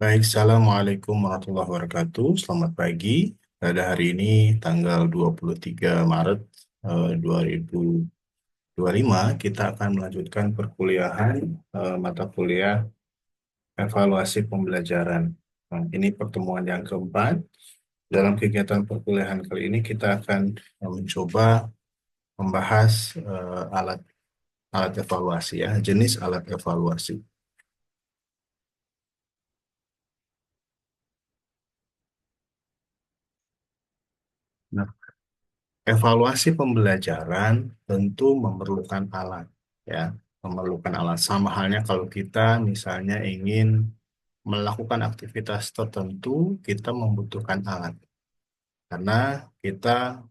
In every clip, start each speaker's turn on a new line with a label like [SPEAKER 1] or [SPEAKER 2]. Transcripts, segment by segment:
[SPEAKER 1] Baik, Assalamualaikum warahmatullahi wabarakatuh. Selamat pagi. Pada hari ini tanggal 23 Maret 2025, kita akan melanjutkan perkuliahan mata kuliah evaluasi pembelajaran. Nah, ini pertemuan yang keempat. Dalam kegiatan perkuliahan kali ini kita akan mencoba membahas alat alat evaluasi ya, jenis alat evaluasi. Nah, evaluasi pembelajaran tentu memerlukan alat, ya, memerlukan alat. Sama halnya kalau kita misalnya ingin melakukan aktivitas tertentu, kita membutuhkan alat. Karena kita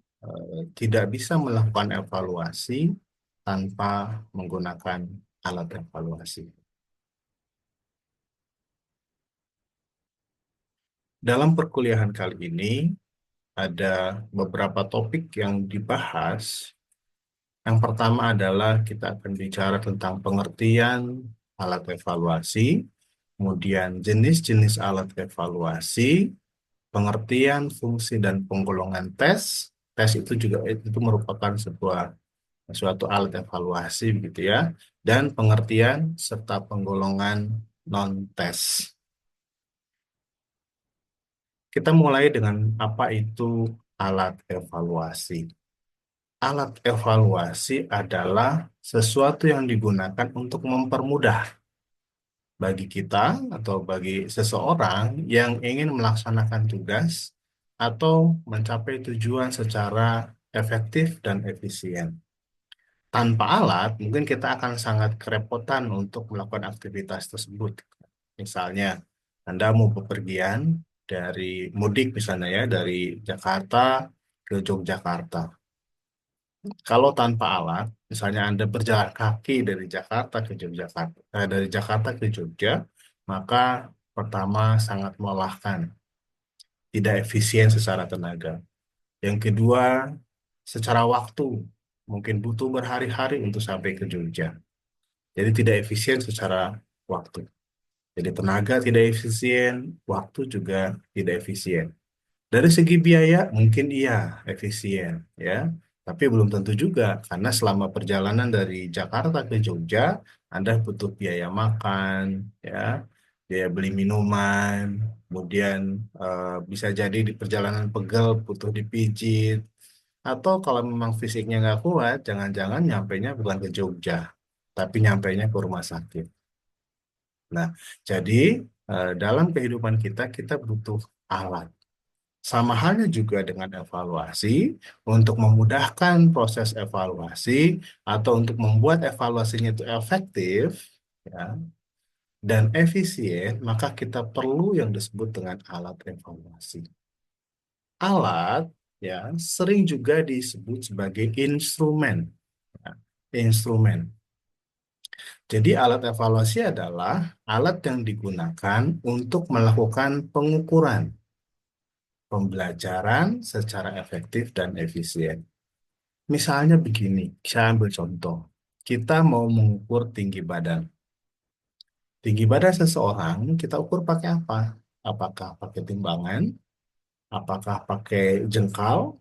[SPEAKER 1] tidak bisa melakukan evaluasi tanpa menggunakan alat evaluasi. Dalam perkuliahan kali ini, ada beberapa topik yang dibahas. Yang pertama adalah kita akan bicara tentang pengertian alat evaluasi, kemudian jenis-jenis alat evaluasi, pengertian fungsi dan penggolongan tes. Tes itu juga itu merupakan suatu alat evaluasi begitu ya, dan pengertian serta penggolongan non-tes. Kita mulai dengan apa itu alat evaluasi. Alat evaluasi adalah sesuatu yang digunakan untuk mempermudah bagi kita atau bagi seseorang yang ingin melaksanakan tugas atau mencapai tujuan secara efektif dan efisien. Tanpa alat, mungkin kita akan sangat kerepotan untuk melakukan aktivitas tersebut. Misalnya, Anda mau bepergian dari mudik misalnya ya, dari Jakarta ke Yogyakarta. Kalau tanpa alat, misalnya Anda berjalan kaki dari Jakarta ke Yogyakarta, dari Jakarta ke Jogja, maka pertama sangat melelahkan, tidak efisien secara tenaga. Yang kedua, secara waktu, mungkin butuh berhari-hari untuk sampai ke Jogja. Jadi tidak efisien secara waktu. Jadi tenaga tidak efisien, waktu juga tidak efisien. Dari segi biaya mungkin iya efisien ya, tapi belum tentu juga karena selama perjalanan dari Jakarta ke Jogja Anda butuh biaya makan ya, biaya beli minuman, kemudian bisa jadi di perjalanan pegel butuh dipijit, atau kalau memang fisiknya nggak kuat jangan-jangan nyampainya bukan ke Jogja tapi nyampainya ke rumah sakit. Nah, jadi dalam kehidupan kita kita butuh alat. Sama halnya juga dengan evaluasi, untuk memudahkan proses evaluasi atau untuk membuat evaluasinya itu efektif ya, dan efisien, maka kita perlu yang disebut dengan alat evaluasi. Alat ya sering juga disebut sebagai instrumen. Ya, instrumen. Jadi alat evaluasi adalah alat yang digunakan untuk melakukan pengukuran pembelajaran secara efektif dan efisien. Misalnya begini, saya ambil contoh. Kita mau mengukur tinggi badan. Tinggi badan seseorang kita ukur pakai apa? Apakah pakai timbangan? Apakah pakai jengkal?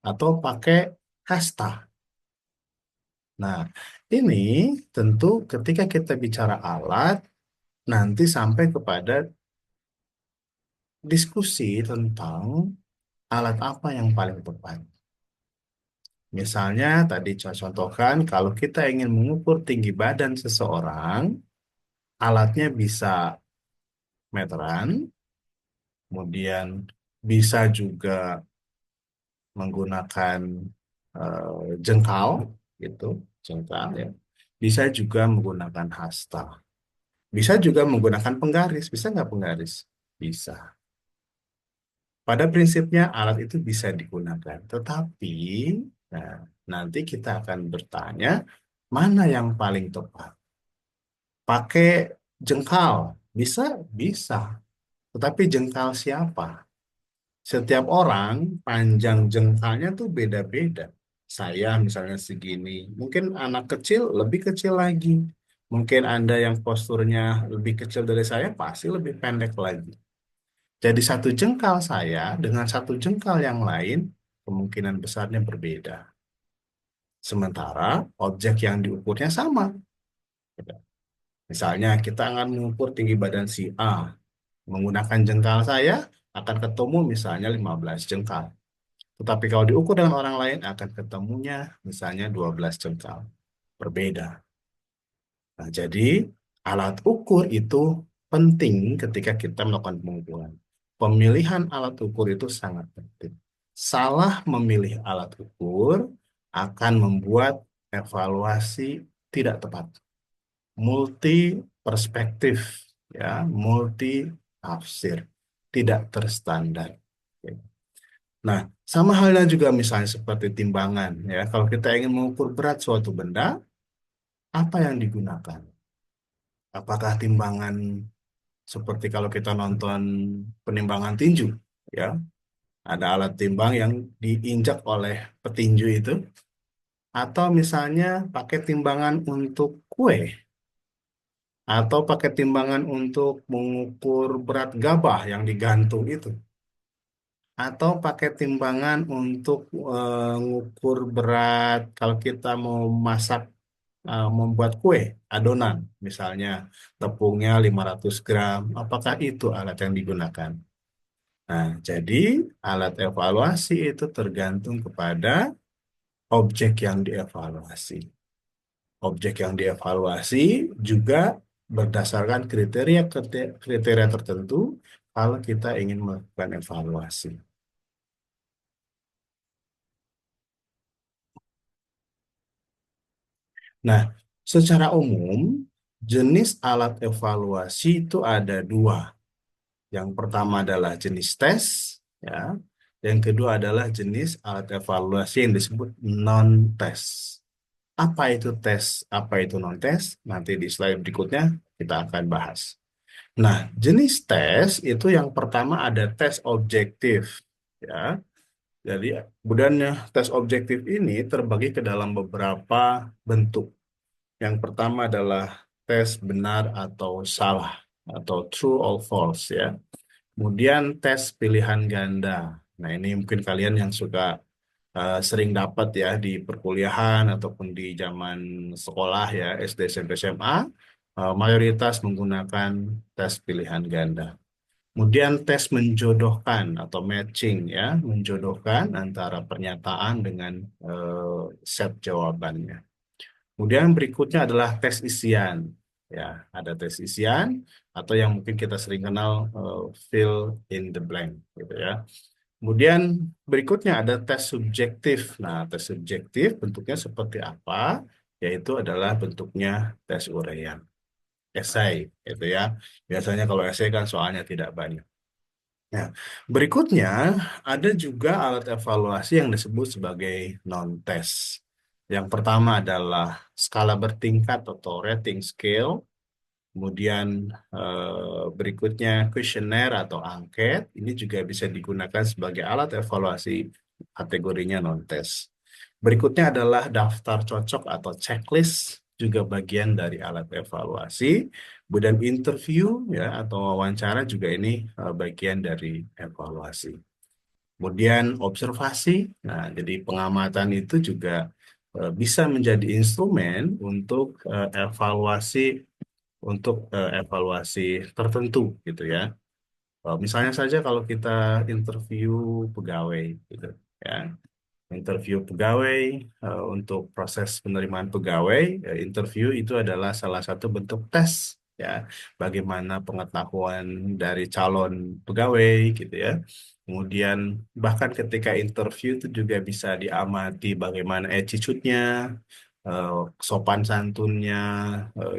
[SPEAKER 1] Atau pakai hasta? Nah, ini tentu ketika kita bicara alat, nanti sampai kepada diskusi tentang alat apa yang paling tepat. Misalnya tadi saya contohkan, kalau kita ingin mengukur tinggi badan seseorang, alatnya bisa meteran, kemudian bisa juga menggunakan jengkal, gitu, jengkal ya. Bisa juga menggunakan hasta. Bisa juga menggunakan penggaris. Bisa nggak penggaris? Bisa. Pada prinsipnya alat itu bisa digunakan. Tetapi, nah, nanti kita akan bertanya, mana yang paling tepat? Pakai jengkal? Bisa? Bisa. Tetapi jengkal siapa? Setiap orang panjang jengkalnya tuh beda-beda. Saya misalnya segini, mungkin anak kecil lebih kecil lagi. Mungkin Anda yang posturnya lebih kecil dari saya pasti lebih pendek lagi. Jadi satu jengkal saya dengan satu jengkal yang lain kemungkinan besarnya berbeda. Sementara objek yang diukurnya sama. Misalnya kita akan mengukur tinggi badan si A. Menggunakan jengkal saya akan ketemu misalnya 15 jengkal. Tetapi kalau diukur dengan orang lain akan ketemunya misalnya 12 jengkal. Berbeda. Nah, jadi alat ukur itu penting ketika kita melakukan pengukuran. Pemilihan alat ukur itu sangat penting. Salah memilih alat ukur akan membuat evaluasi tidak tepat. Multi perspektif, ya, multi tafsir, tidak terstandar. Nah, sama halnya juga misalnya seperti timbangan, ya. Kalau kita ingin mengukur berat suatu benda, apa yang digunakan? Apakah timbangan seperti kalau kita nonton penimbangan tinju, ya, ada alat timbang yang diinjak oleh petinju itu, atau misalnya pakai timbangan untuk kue, atau pakai timbangan untuk mengukur berat gabah yang digantung itu, atau pakai timbangan untuk mengukur berat kalau kita mau masak, membuat kue adonan, misalnya tepungnya 500 gram, apakah itu alat yang digunakan? Nah, jadi alat evaluasi itu tergantung kepada objek yang dievaluasi. Objek yang dievaluasi juga berdasarkan kriteria tertentu kalau kita ingin melakukan evaluasi. Nah, secara umum jenis alat evaluasi itu ada dua. Yang pertama adalah jenis tes, ya. Yang kedua adalah jenis alat evaluasi yang disebut non-tes. Apa itu tes, apa itu non-tes? Nanti di slide berikutnya kita akan bahas. Nah, jenis tes itu yang pertama ada tes objektif, ya. Jadi, kemudian tes objektif ini terbagi ke dalam beberapa bentuk. Yang pertama adalah tes benar atau salah, atau true or false, ya. Kemudian tes pilihan ganda. Nah, ini mungkin kalian yang suka sering dapat ya di perkuliahan ataupun di zaman sekolah ya, SD, SMP, SMA, mayoritas menggunakan tes pilihan ganda. Kemudian tes menjodohkan atau matching, ya, menjodohkan antara pernyataan dengan set jawabannya. Kemudian berikutnya adalah tes isian. Ya, ada tes isian atau yang mungkin kita sering kenal fill in the blank gitu ya. Kemudian berikutnya ada tes subjektif. Nah, tes subjektif bentuknya seperti apa? Yaitu adalah bentuknya tes uraian, esai, itu ya. Biasanya kalau esai kan soalnya tidak banyak. Nah, berikutnya ada juga alat evaluasi yang disebut sebagai non-tes. Yang pertama adalah skala bertingkat atau rating scale. Kemudian berikutnya kuesioner atau angket. Ini juga bisa digunakan sebagai alat evaluasi kategorinya non-tes. Berikutnya adalah daftar cocok atau checklist, juga bagian dari alat evaluasi. Kemudian interview ya atau wawancara juga ini bagian dari evaluasi. Kemudian observasi. Nah, jadi pengamatan itu juga bisa menjadi instrumen untuk evaluasi tertentu gitu ya. Misalnya saja kalau kita interview pegawai gitu ya. Interview pegawai, untuk proses penerimaan pegawai, interview itu adalah salah satu bentuk tes ya, bagaimana pengetahuan dari calon pegawai gitu ya. Kemudian bahkan ketika interview itu juga bisa diamati bagaimana attitude-nya, eh, sopan santunnya,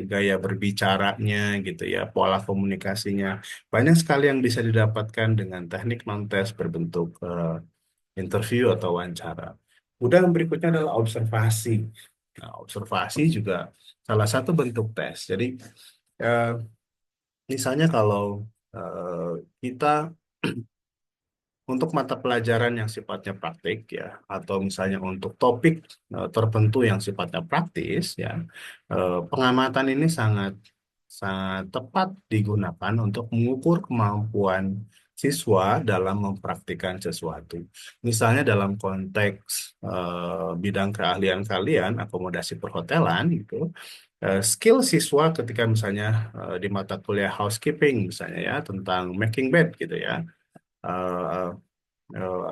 [SPEAKER 1] gaya berbicaranya gitu ya, pola komunikasinya. Banyak sekali yang bisa didapatkan dengan teknik non-tes berbentuk interview atau wawancara. Kemudian berikutnya adalah observasi. Nah, observasi juga salah satu bentuk tes. Jadi eh, misalnya kalau kita Untuk mata pelajaran yang sifatnya praktik ya, atau misalnya untuk topik tertentu yang sifatnya praktis ya, pengamatan ini sangat sangat tepat digunakan untuk mengukur kemampuan siswa dalam mempraktikkan sesuatu. Misalnya dalam konteks bidang keahlian kalian, akomodasi perhotelan gitu, skill siswa ketika misalnya di mata kuliah housekeeping misalnya ya tentang making bed gitu ya. eh,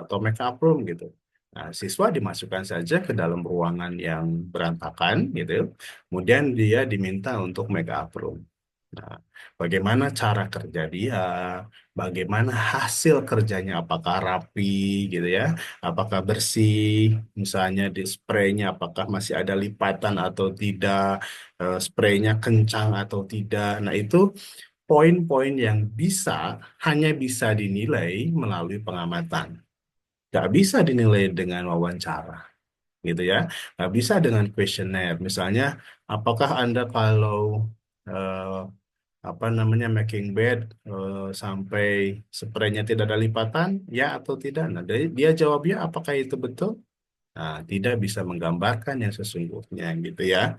[SPEAKER 1] atau make up room gitu. Nah, siswa dimasukkan saja ke dalam ruangan yang berantakan gitu. Kemudian dia diminta untuk make up room. Nah, bagaimana cara kerja dia, bagaimana hasil kerjanya, apakah rapi gitu ya, apakah bersih, misalnya di spraynya apakah masih ada lipatan atau tidak, spraynya kencang atau tidak. Nah, itu poin-poin yang hanya bisa dinilai melalui pengamatan. Nggak bisa dinilai dengan wawancara, gitu ya. Nggak bisa dengan kuesioner. Misalnya, apakah Anda kalau eh, apa namanya making bed sampai spraynya tidak ada lipatan, ya atau tidak? Nah, dia jawabnya apakah itu betul? Nah, tidak bisa menggambarkan yang sesungguhnya, gitu ya.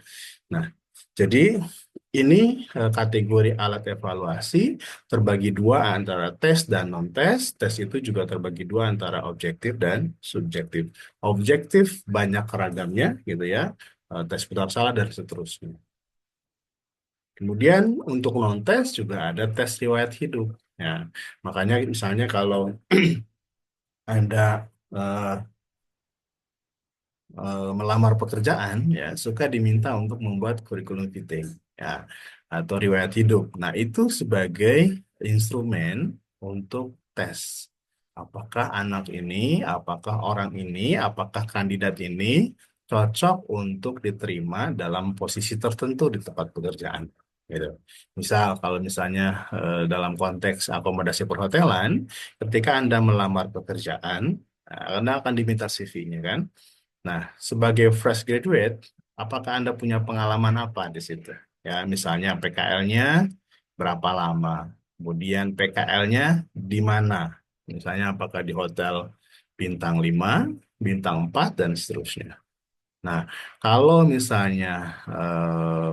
[SPEAKER 1] Nah, jadi ini kategori alat evaluasi terbagi dua antara tes dan non-tes. Tes itu juga terbagi dua antara objektif dan subjektif. Objektif banyak ragamnya gitu ya. Tes benar salah dan seterusnya. Kemudian untuk non-tes juga ada tes riwayat hidup. Ya, makanya misalnya kalau Anda melamar pekerjaan ya suka diminta untuk membuat kurikulum vitae ya atau riwayat hidup. Nah, itu sebagai instrumen untuk tes apakah anak ini, apakah orang ini, apakah kandidat ini cocok untuk diterima dalam posisi tertentu di tempat pekerjaan. Gitu. Misal kalau misalnya dalam konteks akomodasi perhotelan, ketika Anda melamar pekerjaan, Anda akan diminta CV-nya kan. Nah, sebagai fresh graduate, apakah Anda punya pengalaman apa di situ? Ya, misalnya PKL-nya berapa lama? Kemudian PKL-nya di mana? Misalnya apakah di hotel bintang 5, bintang 4, dan seterusnya. Nah, kalau misalnya eh,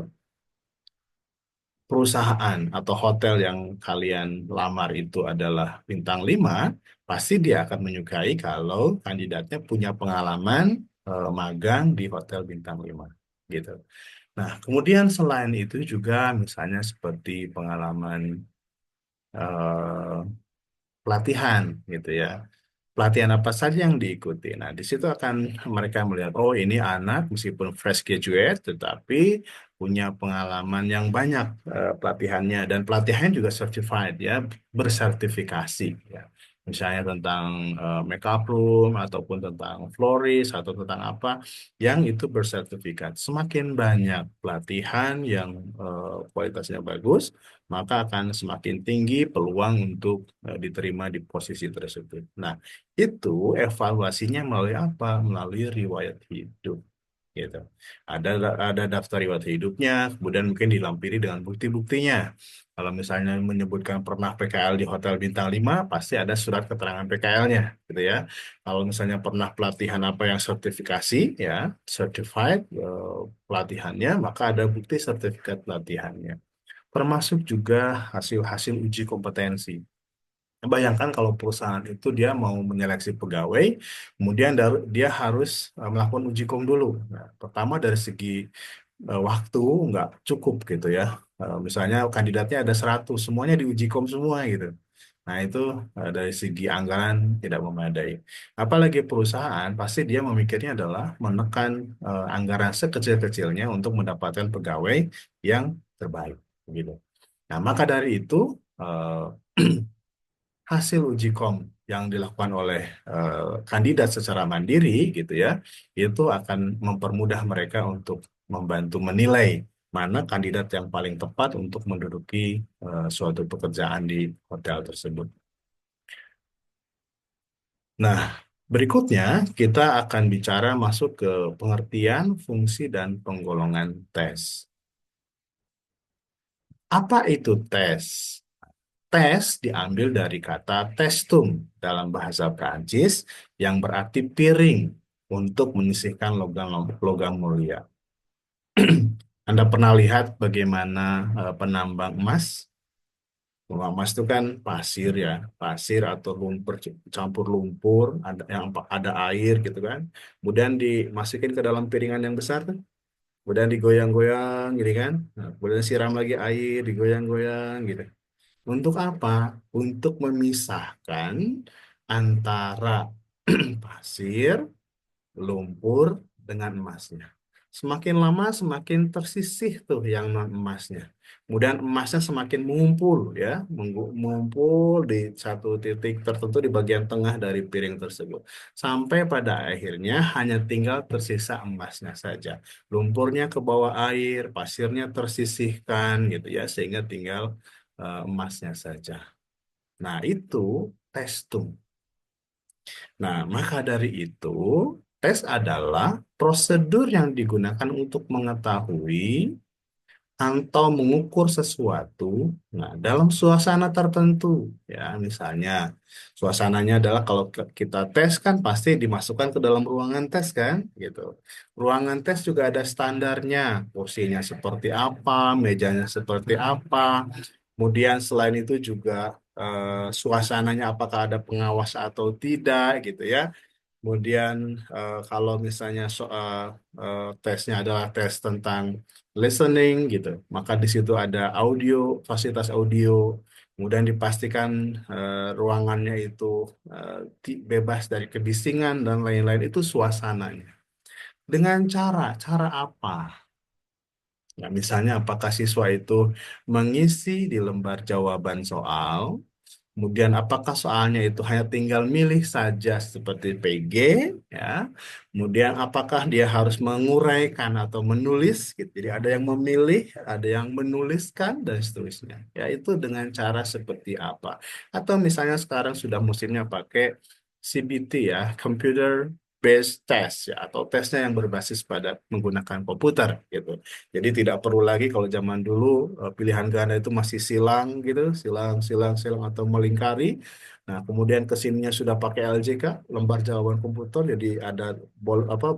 [SPEAKER 1] perusahaan atau hotel yang kalian lamar itu adalah bintang 5, pasti dia akan menyukai kalau kandidatnya punya pengalaman magang di hotel bintang 5, gitu. Nah, kemudian selain itu juga misalnya seperti pengalaman eh, pelatihan gitu ya. Pelatihan apa saja yang diikuti. Nah, di situ akan mereka melihat, oh ini anak meskipun fresh graduate, tetapi punya pengalaman yang banyak pelatihannya. Dan pelatihannya juga certified ya, bersertifikasi ya. Misalnya tentang makeup room, ataupun tentang florist, atau tentang apa, yang itu bersertifikat. Semakin banyak pelatihan yang kualitasnya bagus, maka akan semakin tinggi peluang untuk diterima di posisi tersebut. Nah, itu evaluasinya melalui apa? Melalui riwayat hidup, gitu. Ada daftar riwayat hidupnya, kemudian mungkin dilampiri dengan bukti-buktinya. Kalau misalnya menyebutkan pernah PKL di Hotel Bintang 5, pasti ada surat keterangan PKL-nya, gitu ya. Kalau misalnya pernah pelatihan apa yang sertifikasi, ya, certified pelatihannya, maka ada bukti sertifikat pelatihannya. Termasuk juga hasil-hasil uji kompetensi. Bayangkan kalau perusahaan itu dia mau menyeleksi pegawai, kemudian dia harus melakukan uji kom dulu. Nah, pertama dari segi waktu nggak cukup gitu ya. Misalnya kandidatnya ada 100, semuanya diuji kom semua gitu. Nah, itu dari segi anggaran tidak memadai. Apalagi perusahaan, pasti dia memikirnya adalah menekan anggaran sekecil-kecilnya untuk mendapatkan pegawai yang terbaik gitu. Nah, maka dari itu hasil uji kom yang dilakukan oleh kandidat secara mandiri gitu ya, itu akan mempermudah mereka untuk membantu menilai mana kandidat yang paling tepat untuk menduduki suatu pekerjaan di hotel tersebut. Nah, berikutnya kita akan bicara masuk ke pengertian, fungsi, dan penggolongan tes. Apa itu tes? tes diambil dari kata testum dalam bahasa Prancis yang berarti piring untuk menyisihkan logam mulia. Anda pernah lihat bagaimana penambang emas? Kalau emas itu kan pasir ya, pasir atau lumpur campur lumpur, ada yang ada air gitu kan. Kemudian dimasukin ke dalam piringan yang besar kan. Kemudian digoyang-goyang gitu kan. Nah, kemudian siram lagi air, digoyang-goyang gitu. Untuk apa? Untuk memisahkan antara pasir, lumpur dengan emasnya. Semakin lama semakin tersisih tuh yang non emasnya. Kemudian emasnya semakin mengumpul ya, mengumpul di satu titik tertentu di bagian tengah dari piring tersebut. Sampai pada akhirnya hanya tinggal tersisa emasnya saja. Lumpurnya ke bawah air, pasirnya tersisihkan gitu ya, sehingga tinggal emasnya saja. Nah, itu testum. Nah, maka dari itu, tes adalah prosedur yang digunakan untuk mengetahui atau mengukur sesuatu, nah, dalam suasana tertentu. Ya, misalnya, suasananya adalah kalau kita tes kan pasti dimasukkan ke dalam ruangan tes kan, gitu. Ruangan tes juga ada standarnya, kursinya seperti apa, mejanya seperti apa. Kemudian selain itu juga suasananya apakah ada pengawas atau tidak gitu ya. Kemudian kalau misalnya soal tesnya adalah tes tentang listening gitu, maka di situ ada audio, fasilitas audio. Kemudian dipastikan ruangannya itu bebas dari kebisingan dan lain-lain, itu suasananya. Dengan cara apa? Ya, misalnya apakah siswa itu mengisi di lembar jawaban soal. Kemudian apakah soalnya itu hanya tinggal milih saja seperti PG, ya. Kemudian apakah dia harus menguraikan atau menulis gitu. Jadi ada yang memilih, ada yang menuliskan dan seterusnya. Ya, itu dengan cara seperti apa? Atau misalnya sekarang sudah musimnya pakai CBT ya, Computer Based Test ya, atau tesnya yang berbasis pada menggunakan komputer gitu. Jadi tidak perlu lagi kalau zaman dulu pilihan ganda itu masih silang gitu, silang, silang, silang atau melingkari. Nah, kemudian kesininya sudah pakai LJK, lembar jawaban komputer, jadi ada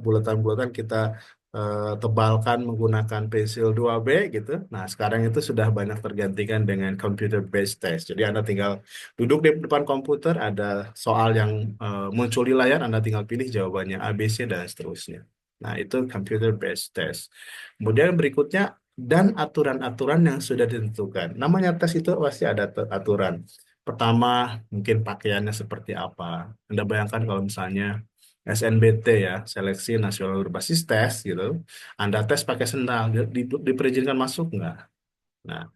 [SPEAKER 1] bulatan-bulatan kita tebalkan menggunakan pensil 2B gitu. Nah, sekarang itu sudah banyak tergantikan dengan computer based test. Jadi Anda tinggal duduk di depan komputer, ada soal yang muncul di layar, Anda tinggal pilih jawabannya A, B, C, dan seterusnya. Nah, itu computer based test. Kemudian berikutnya, dan aturan-aturan yang sudah ditentukan. Namanya tes itu pasti ada aturan. Pertama, mungkin pakaiannya seperti apa. Anda bayangkan kalau misalnya SNBT ya, Seleksi Nasional Berbasis Tes gitu. Anda tes pakai sendal, diperintahkan masuk nggak? Nah,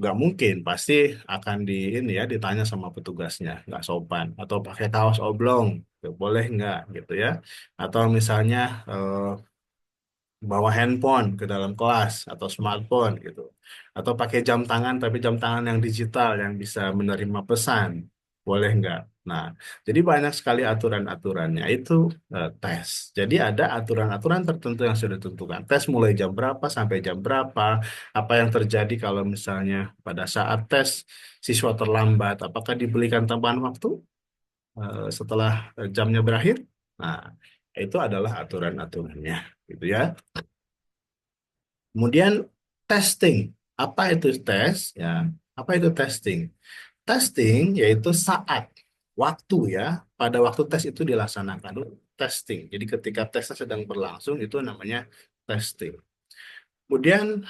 [SPEAKER 1] nggak mungkin. Pasti akan ini ya, ditanya sama petugasnya, nggak sopan. Atau pakai kaos oblong, boleh nggak gitu ya. Atau misalnya bawa handphone ke dalam kelas atau smartphone gitu, atau pakai jam tangan tapi jam tangan yang digital yang bisa menerima pesan, boleh nggak? Nah, jadi banyak sekali aturan-aturannya itu tes. Jadi ada aturan-aturan tertentu yang sudah ditentukan. Tes mulai jam berapa sampai jam berapa, apa yang terjadi kalau misalnya pada saat tes siswa terlambat, apakah diberikan tambahan waktu setelah jamnya berakhir? Nah, itu adalah aturan-aturannya, gitu ya. Kemudian testing. Apa itu tes? Ya, apa itu testing? Testing yaitu saat, waktu ya, pada waktu tes itu dilaksanakan. Itu testing. Jadi ketika tesnya sedang berlangsung itu namanya testing. Kemudian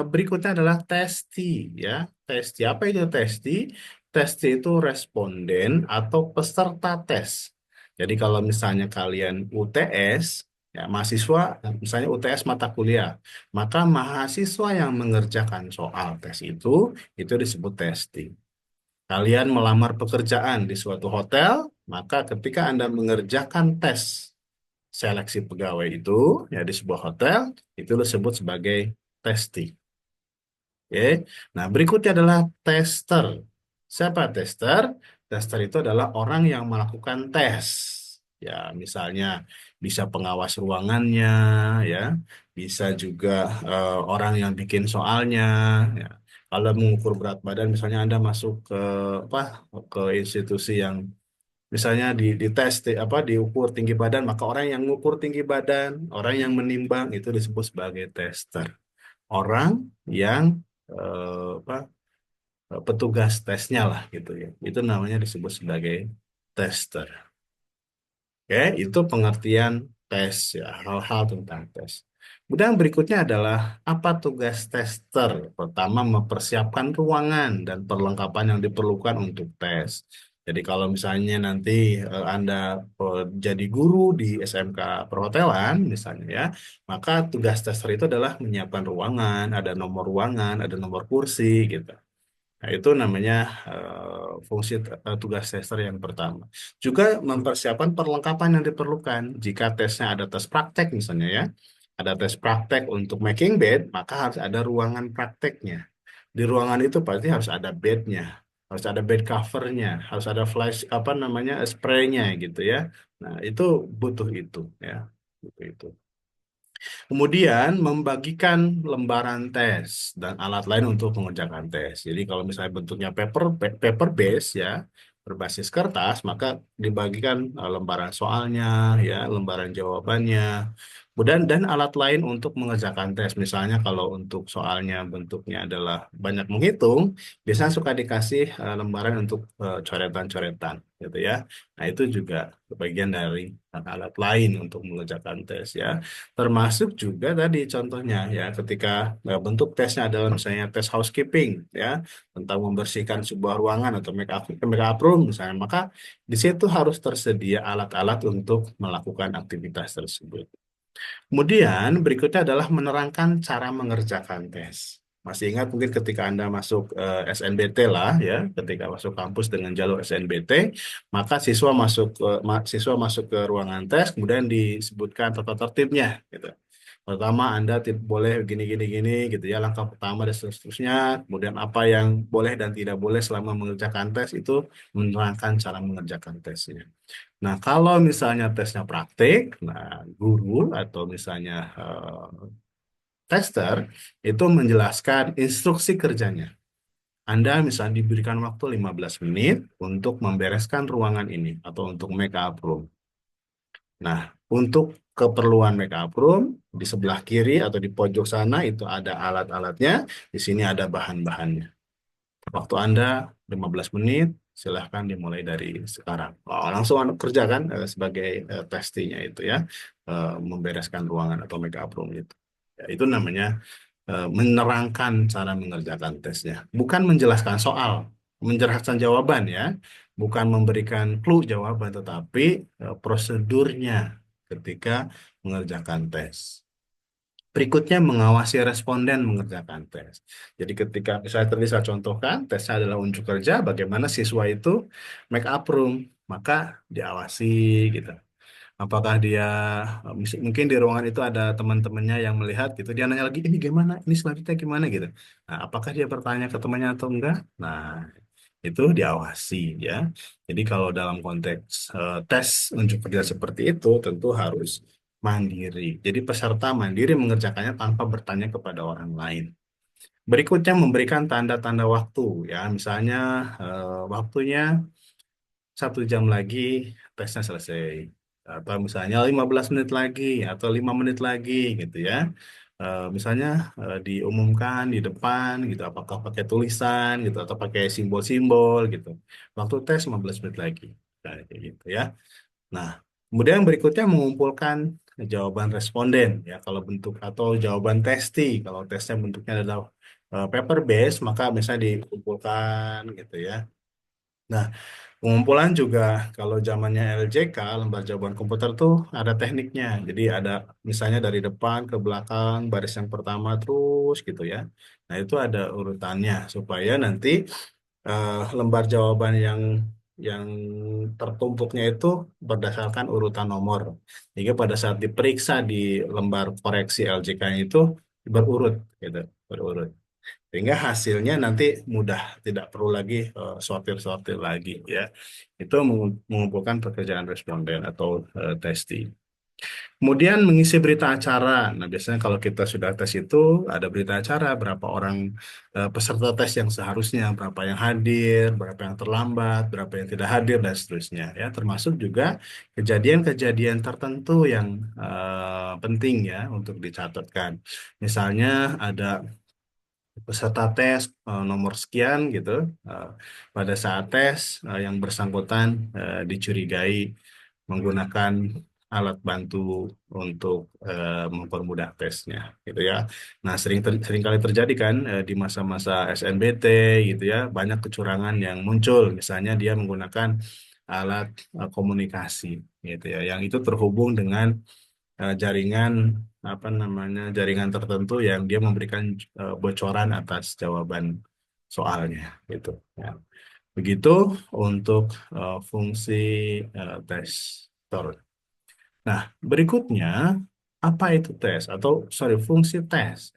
[SPEAKER 1] berikutnya adalah testi ya. Testi. Apa itu testi? Testi itu responden atau peserta tes. Jadi kalau misalnya kalian UTS, ya mahasiswa, misalnya UTS mata kuliah, maka mahasiswa yang mengerjakan soal tes itu disebut testing. Kalian melamar pekerjaan di suatu hotel, maka ketika Anda mengerjakan tes seleksi pegawai itu ya di sebuah hotel, itu disebut sebagai testing. Oke. Nah, berikutnya adalah tester. Siapa tester? Tester itu adalah orang yang melakukan tes. Ya, misalnya bisa pengawas ruangannya, ya, bisa juga orang yang bikin soalnya, ya. Kalau mengukur berat badan, misalnya Anda masuk ke apa ke institusi yang misalnya di tes apa diukur tinggi badan, maka orang yang mengukur tinggi badan, orang yang menimbang itu disebut sebagai tester. Orang yang apa petugas tesnya lah gitu ya. Itu namanya disebut sebagai tester. Oke, itu pengertian tes ya, hal-hal tentang tes. Kemudian berikutnya adalah apa tugas tester? Pertama, mempersiapkan ruangan dan perlengkapan yang diperlukan untuk tes. Jadi kalau misalnya nanti Anda jadi guru di SMK perhotelan misalnya ya, maka tugas tester itu adalah menyiapkan ruangan, ada nomor ruangan, ada nomor kursi gitu. Nah, itu namanya fungsi tugas tester yang pertama. Juga mempersiapkan perlengkapan yang diperlukan. Jika tesnya ada tes praktek misalnya ya, ada tes praktek untuk making bed, maka harus ada ruangan prakteknya. Di ruangan itu pasti harus ada bednya, harus ada bed covernya, harus ada flash apa namanya spraynya gitu ya. Nah, itu butuh itu ya, butuh itu. Kemudian membagikan lembaran tes dan alat lain untuk mengerjakan tes. Jadi kalau misalnya bentuknya paper base ya, berbasis kertas, maka dibagikan lembaran soalnya ya, lembaran jawabannya. Kemudian dan alat lain untuk mengerjakan tes. Misalnya kalau untuk soalnya bentuknya adalah banyak menghitung, biasanya suka dikasih lembaran untuk coretan-coretan gitu ya. Nah, itu juga bagian dari alat lain untuk mengerjakan tes ya. Termasuk juga tadi contohnya ya ketika bentuk tesnya adalah misalnya tes housekeeping ya tentang membersihkan sebuah ruangan atau make up room misalnya maka di situ harus tersedia alat-alat untuk melakukan aktivitas tersebut. Kemudian berikutnya adalah menerangkan cara mengerjakan tes. Masih ingat mungkin ketika Anda masuk SNBT lah ya, ketika masuk kampus dengan jalur SNBT, maka siswa masuk ke ruangan tes, kemudian disebutkan tata tertibnya gitu. Pertama, Anda boleh gini gini gini gitu ya, langkah pertama dan seterusnya. Kemudian apa yang boleh dan tidak boleh selama mengerjakan tes itu menerangkan cara mengerjakan tesnya. Nah, kalau misalnya tesnya praktik, nah guru atau misalnya tester itu menjelaskan instruksi kerjanya. Anda misalnya diberikan waktu 15 menit untuk membereskan ruangan ini atau untuk make up room. Nah, untuk keperluan make up room di sebelah kiri atau di pojok sana itu ada alat-alatnya, di sini ada bahan-bahannya. Waktu Anda 15 menit, silahkan dimulai dari sekarang. Oh, langsung Anda kerjakan sebagai testinya itu ya, membereskan ruangan atau make up room itu. Ya, itu namanya menerangkan cara mengerjakan tesnya. Bukan menjelaskan soal, menjelaskan jawaban ya. Bukan memberikan clue jawaban, tetapi prosedurnya ketika mengerjakan tes. Berikutnya mengawasi responden mengerjakan tes. Jadi ketika misalnya tadi saya contohkan, tesnya adalah unjuk kerja, bagaimana siswa itu make up room, maka diawasi gitu. Apakah dia mungkin di ruangan itu ada teman-temannya yang melihat gitu, dia nanya lagi ini gimana, ini selanjutnya gimana gitu. Nah, apakah dia bertanya ke temannya atau enggak? Nah, itu diawasi ya. Jadi kalau dalam konteks tes unjuk kerja seperti itu tentu harus mandiri. Jadi peserta mandiri mengerjakannya tanpa bertanya kepada orang lain. Berikutnya memberikan tanda-tanda waktu ya, misalnya waktunya 1 jam lagi tesnya selesai. Atau misalnya 15 menit lagi atau 5 menit lagi gitu ya. Misalnya diumumkan di depan gitu, apakah pakai tulisan gitu atau pakai simbol-simbol gitu. Waktu tes 15 menit lagi. Nah, kayak gitu ya. Nah, kemudian berikutnya mengumpulkan jawaban responden ya kalau bentuk atau jawaban testi. Kalau tesnya bentuknya adalah paper based maka misalnya dikumpulkan gitu ya. Nah, pengumpulan juga kalau zamannya LJK, lembar jawaban komputer tuh ada tekniknya. Jadi ada misalnya dari depan ke belakang, baris yang pertama terus gitu ya. Nah itu ada urutannya supaya nanti lembar jawaban yang tertumpuknya itu berdasarkan urutan nomor. Sehingga pada saat diperiksa di lembar koreksi LJK-nya itu berurut gitu, berurut. Sehingga hasilnya nanti mudah, tidak perlu lagi sortir-sortir lagi ya. Itu mengumpulkan pekerjaan responden atau testing. Kemudian mengisi berita acara. Nah, biasanya kalau kita sudah tes itu ada berita acara, berapa orang peserta tes yang seharusnya, berapa yang hadir, berapa yang terlambat, berapa yang tidak hadir dan seterusnya ya. Termasuk juga kejadian-kejadian tertentu yang penting ya untuk dicatatkan. Misalnya ada peserta tes nomor sekian gitu. eh, Pada saat tes yang bersangkutan dicurigai menggunakan alat bantu untuk mempermudah tesnya gitu ya. Nah, sering kali terjadi kan di masa-masa SNBT gitu ya, banyak kecurangan yang muncul. Misalnya dia menggunakan alat komunikasi gitu ya, yang itu terhubung dengan jaringan apa namanya jaringan tertentu yang dia memberikan bocoran atas jawaban soalnya gitu ya. Begitu untuk fungsi testor. Nah, berikutnya apa itu tes atau sorry fungsi tes?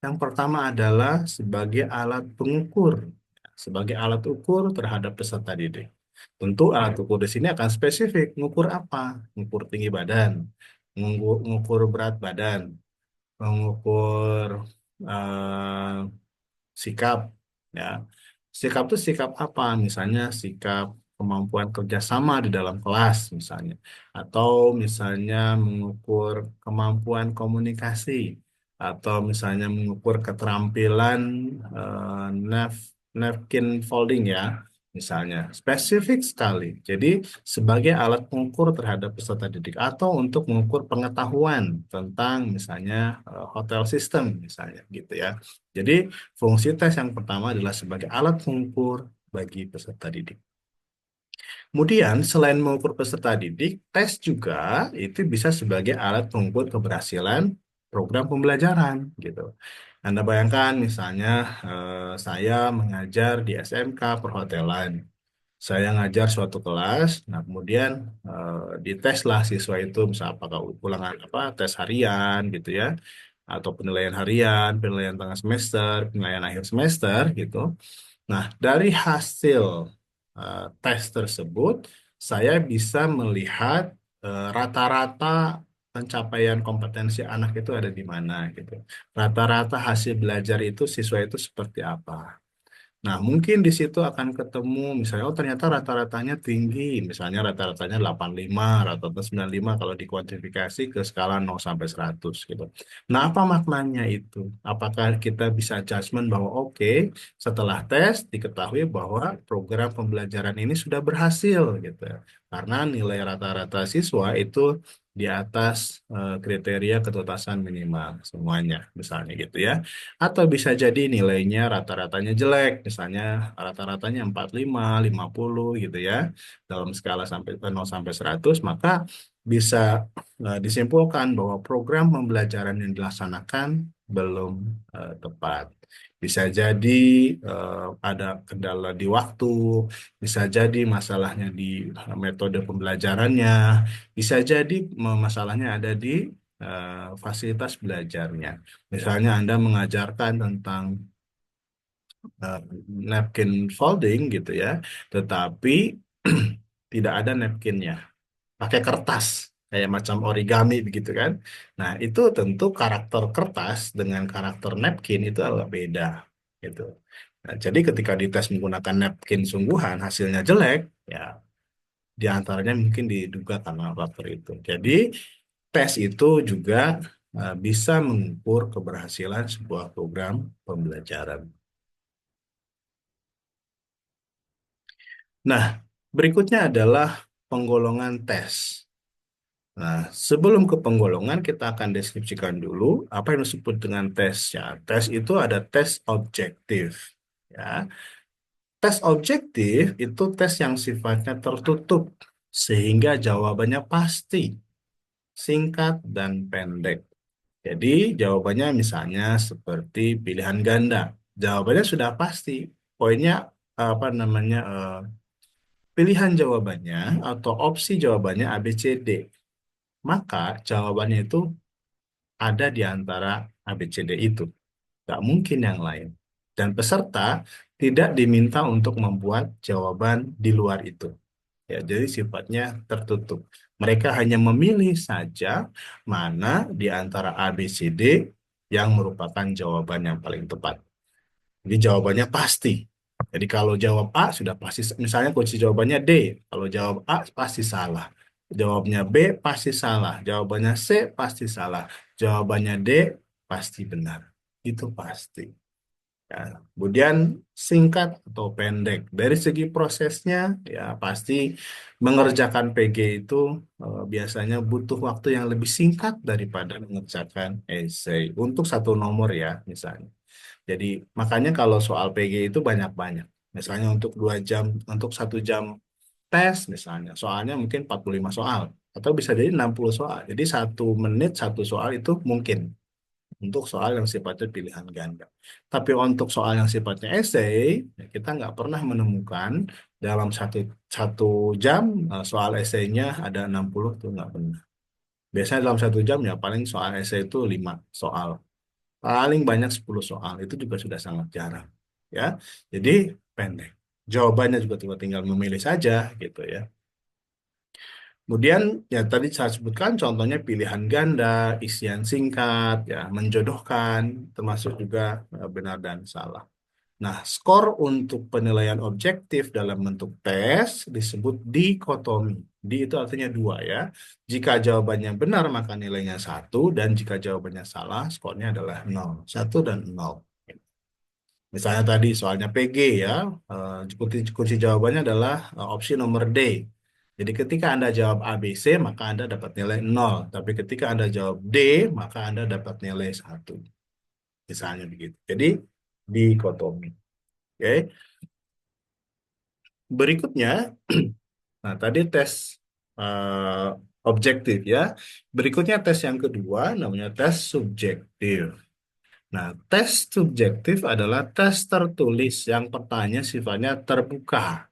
[SPEAKER 1] Yang pertama adalah sebagai alat pengukur, sebagai alat ukur terhadap peserta didik. Tentu alat ukur di sini akan spesifik, mengukur apa? Mengukur tinggi badan, mengukur berat badan, mengukur eh, sikap, ya. Sikap itu sikap apa? Misalnya sikap kemampuan kerjasama di dalam kelas, misalnya, atau misalnya mengukur kemampuan komunikasi, atau misalnya mengukur keterampilan napkin folding ya, misalnya spesifik sekali. Jadi sebagai alat pengukur terhadap peserta didik atau untuk mengukur pengetahuan tentang misalnya hotel system misalnya gitu ya. Jadi fungsi tes yang pertama adalah sebagai alat pengukur bagi peserta didik. Kemudian, selain mengukur peserta didik, tes juga itu bisa sebagai alat pengukur keberhasilan program pembelajaran gitu. Anda bayangkan misalnya saya mengajar di SMK perhotelan. Saya ngajar suatu kelas, nah kemudian diteslah siswa itu, misal apakah ulangan apa tes harian gitu ya, atau penilaian harian, penilaian tengah semester, penilaian akhir semester gitu. Nah, dari hasil tes tersebut, saya bisa melihat rata-rata pencapaian kompetensi anak itu ada di mana gitu. Rata-rata hasil belajar itu siswa itu seperti apa. Nah, mungkin di situ akan ketemu misalnya, oh ternyata rata-ratanya tinggi, misalnya rata-ratanya 85, rata-rata 95 kalau dikuantifikasi ke skala 0 sampai 100 gitu. Nah, apa maknanya itu? Apakah kita bisa judgment bahwa oke, setelah tes diketahui bahwa program pembelajaran ini sudah berhasil gitu ya. Karena nilai rata-rata siswa itu di atas kriteria ketuntasan minimal semuanya, misalnya gitu ya. Atau bisa jadi nilainya rata-ratanya jelek, misalnya rata-ratanya 45, 50 gitu ya. Dalam skala sampai 0 sampai 100, maka bisa disimpulkan bahwa program pembelajaran yang dilaksanakan belum tepat. Bisa jadi ada kendala di waktu, bisa jadi masalahnya di metode pembelajarannya, bisa jadi masalahnya ada di fasilitas belajarnya. Misalnya Anda mengajarkan tentang eh, napkin folding gitu ya, tetapi tidak ada napkinnya, pakai kertas kayak macam origami begitu kan. Nah, itu tentu karakter kertas dengan karakter napkin itu agak beda gitu. Nah, jadi ketika dites menggunakan napkin sungguhan hasilnya jelek, ya di antaranya mungkin diduga karena faktor itu. Jadi tes itu juga bisa mengukur keberhasilan sebuah program pembelajaran. Nah, berikutnya adalah penggolongan tes. Nah, sebelum ke penggolongan, kita akan deskripsikan dulu apa yang disebut dengan tesnya. Tes itu ada tes objektif. Ya, tes objektif itu tes yang sifatnya tertutup, sehingga jawabannya pasti, singkat, dan pendek. Jadi jawabannya misalnya seperti pilihan ganda. Jawabannya sudah pasti. Poinnya apa namanya pilihan jawabannya atau opsi jawabannya A, B, C, D. Maka jawabannya itu ada di antara A, B, C, D itu. Nggak mungkin yang lain. Dan peserta tidak diminta untuk membuat jawaban di luar itu. Ya, jadi sifatnya tertutup. Mereka hanya memilih saja mana di antara A, B, C, D yang merupakan jawaban yang paling tepat. Jadi jawabannya pasti. Jadi kalau jawab A sudah pasti, misalnya kunci jawabannya D. Kalau jawab A pasti salah. Jawabnya B pasti salah. Jawabannya C pasti salah. Jawabannya D pasti benar. Itu pasti. Ya, kemudian singkat atau pendek. Dari segi prosesnya, ya pasti mengerjakan PG itu biasanya butuh waktu yang lebih singkat daripada mengerjakan essay. Untuk satu nomor ya, misalnya. Jadi makanya kalau soal PG itu banyak-banyak. Misalnya untuk 2 jam, untuk 1 jam tes misalnya, soalnya mungkin 45 soal. Atau bisa jadi 60 soal. Jadi 1 menit satu soal itu mungkin untuk soal yang sifatnya pilihan ganda. Tapi untuk soal yang sifatnya esai, ya kita nggak pernah menemukan dalam satu satu jam soal esainya ada 60 tuh nggak pernah. Biasanya dalam 1 jam ya paling soal esai itu 5 soal. Paling banyak 10 soal. Itu juga sudah sangat jarang. Ya, jadi pendek. Jawabannya juga tinggal memilih saja gitu ya. Kemudian ya tadi saya sebutkan contohnya pilihan ganda, isian singkat, ya menjodohkan, termasuk juga benar dan salah. Nah, skor untuk penilaian objektif dalam bentuk tes disebut dikotomi. Di itu artinya dua ya. Jika jawabannya benar maka nilainya satu dan jika jawabannya salah skornya adalah nol. Satu dan nol. Misalnya tadi soalnya PG ya, kunci jawabannya adalah opsi nomor D. Jadi ketika Anda jawab A, B, C, maka Anda dapat nilai nol. Tapi ketika Anda jawab D, maka Anda dapat nilai satu. Misalnya begitu. Jadi dikotomi. Oke. Berikutnya, nah tadi tes eh, objektif ya. Berikutnya tes yang kedua namanya tes subjektif. Nah, tes subjektif adalah tes tertulis yang pertanyaan sifatnya terbuka,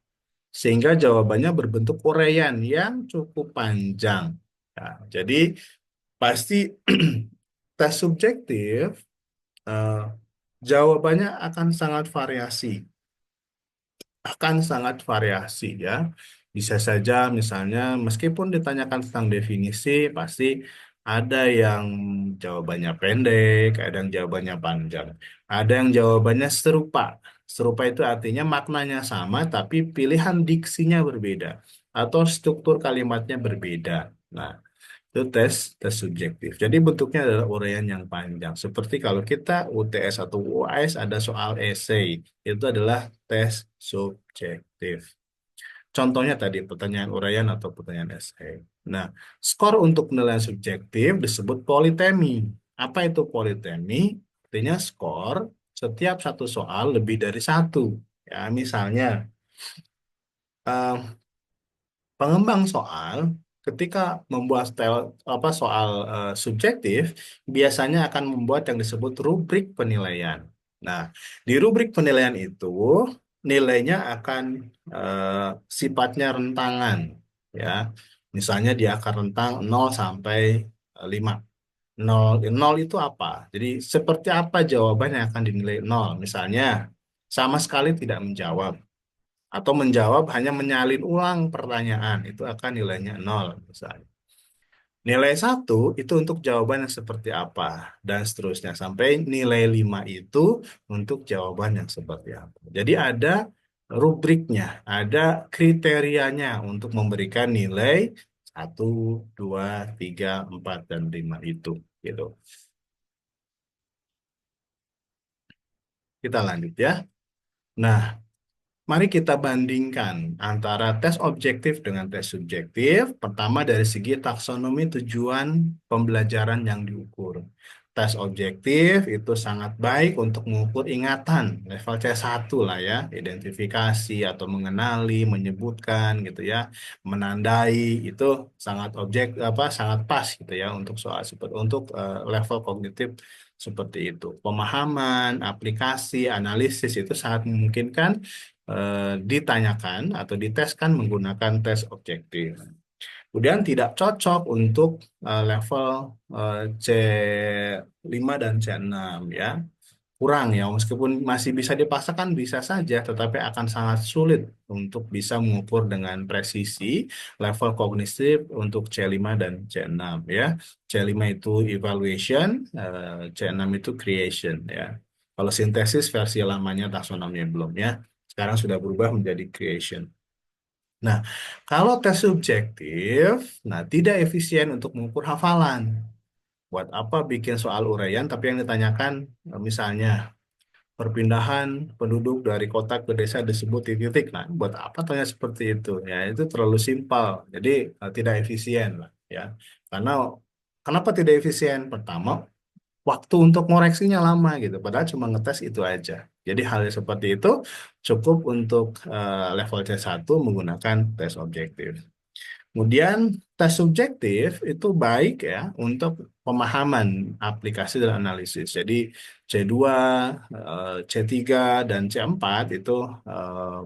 [SPEAKER 1] sehingga jawabannya berbentuk uraian yang cukup panjang. Ya, jadi pasti tes subjektif eh, jawabannya akan sangat variasi, akan sangat variasi ya. Bisa saja misalnya meskipun ditanyakan tentang definisi, pasti ada yang jawabannya pendek, ada yang jawabannya panjang, ada yang jawabannya serupa. Serupa itu artinya maknanya sama, tapi pilihan diksinya berbeda atau struktur kalimatnya berbeda. Nah, itu tes subjektif. Jadi bentuknya adalah uraian yang panjang. Seperti kalau kita UTS atau UAS ada soal esai, itu adalah tes subjektif. Contohnya tadi pertanyaan uraian atau pertanyaan esai. Nah, skor untuk penilaian subjektif disebut politemi. Apa itu politemi? Artinya skor setiap satu soal lebih dari satu. Ya, misalnya eh, pengembang soal ketika membuat soal subjektif biasanya akan membuat yang disebut rubrik penilaian. Nah, di rubrik penilaian itu nilainya akan eh, sifatnya rentangan ya. Misalnya dia akan rentang 0 sampai 5. 0 itu apa? Jadi seperti apa jawaban yang akan dinilai 0? Misalnya sama sekali tidak menjawab atau menjawab hanya menyalin ulang pertanyaan, itu akan nilainya nol misalnya. Nilai satu itu untuk jawaban yang seperti apa, dan seterusnya. Sampai nilai 5 itu untuk jawaban yang seperti apa. Jadi ada rubriknya, ada kriterianya untuk memberikan nilai satu, 2, 3, 4, dan 5 itu. Gitu. Kita lanjut ya. Nah, mari kita bandingkan antara tes objektif dengan tes subjektif. Pertama dari segi taksonomi tujuan pembelajaran yang diukur. Tes objektif itu sangat baik untuk mengukur ingatan, level C1 lah ya, identifikasi atau mengenali, menyebutkan gitu ya, menandai itu sangat sangat pas gitu ya untuk soal seperti untuk level kognitif seperti itu. Pemahaman, aplikasi, analisis itu sangat memungkinkan ditanyakan atau diteskan menggunakan tes objektif. Kemudian tidak cocok untuk level C5 dan C6 ya. kurang ya, meskipun masih bisa dipaksakan bisa saja, tetapi akan sangat sulit untuk bisa mengukur dengan presisi level kognitif untuk C5 dan C6 ya. C5 itu evaluation, C6 itu creation ya. Kalau sintesis versi lamanya taksonomi belum ya. Sekarang sudah berubah menjadi creation. Nah, kalau tes subjektif, nah tidak efisien untuk mengukur hafalan. Buat apa bikin soal uraian, tapi yang ditanyakan misalnya perpindahan penduduk dari kota ke desa disebut titik-titik. Nah, buat apa tanya seperti itu? Ya, itu terlalu simpel. Jadi tidak efisien lah ya. Karena kenapa tidak efisien? Pertama, waktu untuk ngoreksinya lama gitu. Padahal cuma ngetes itu aja. Jadi hal yang seperti itu cukup untuk level C1 menggunakan tes objektif. Kemudian tes subjektif itu baik ya untuk pemahaman aplikasi dan analisis. Jadi C2, C3, dan C4 itu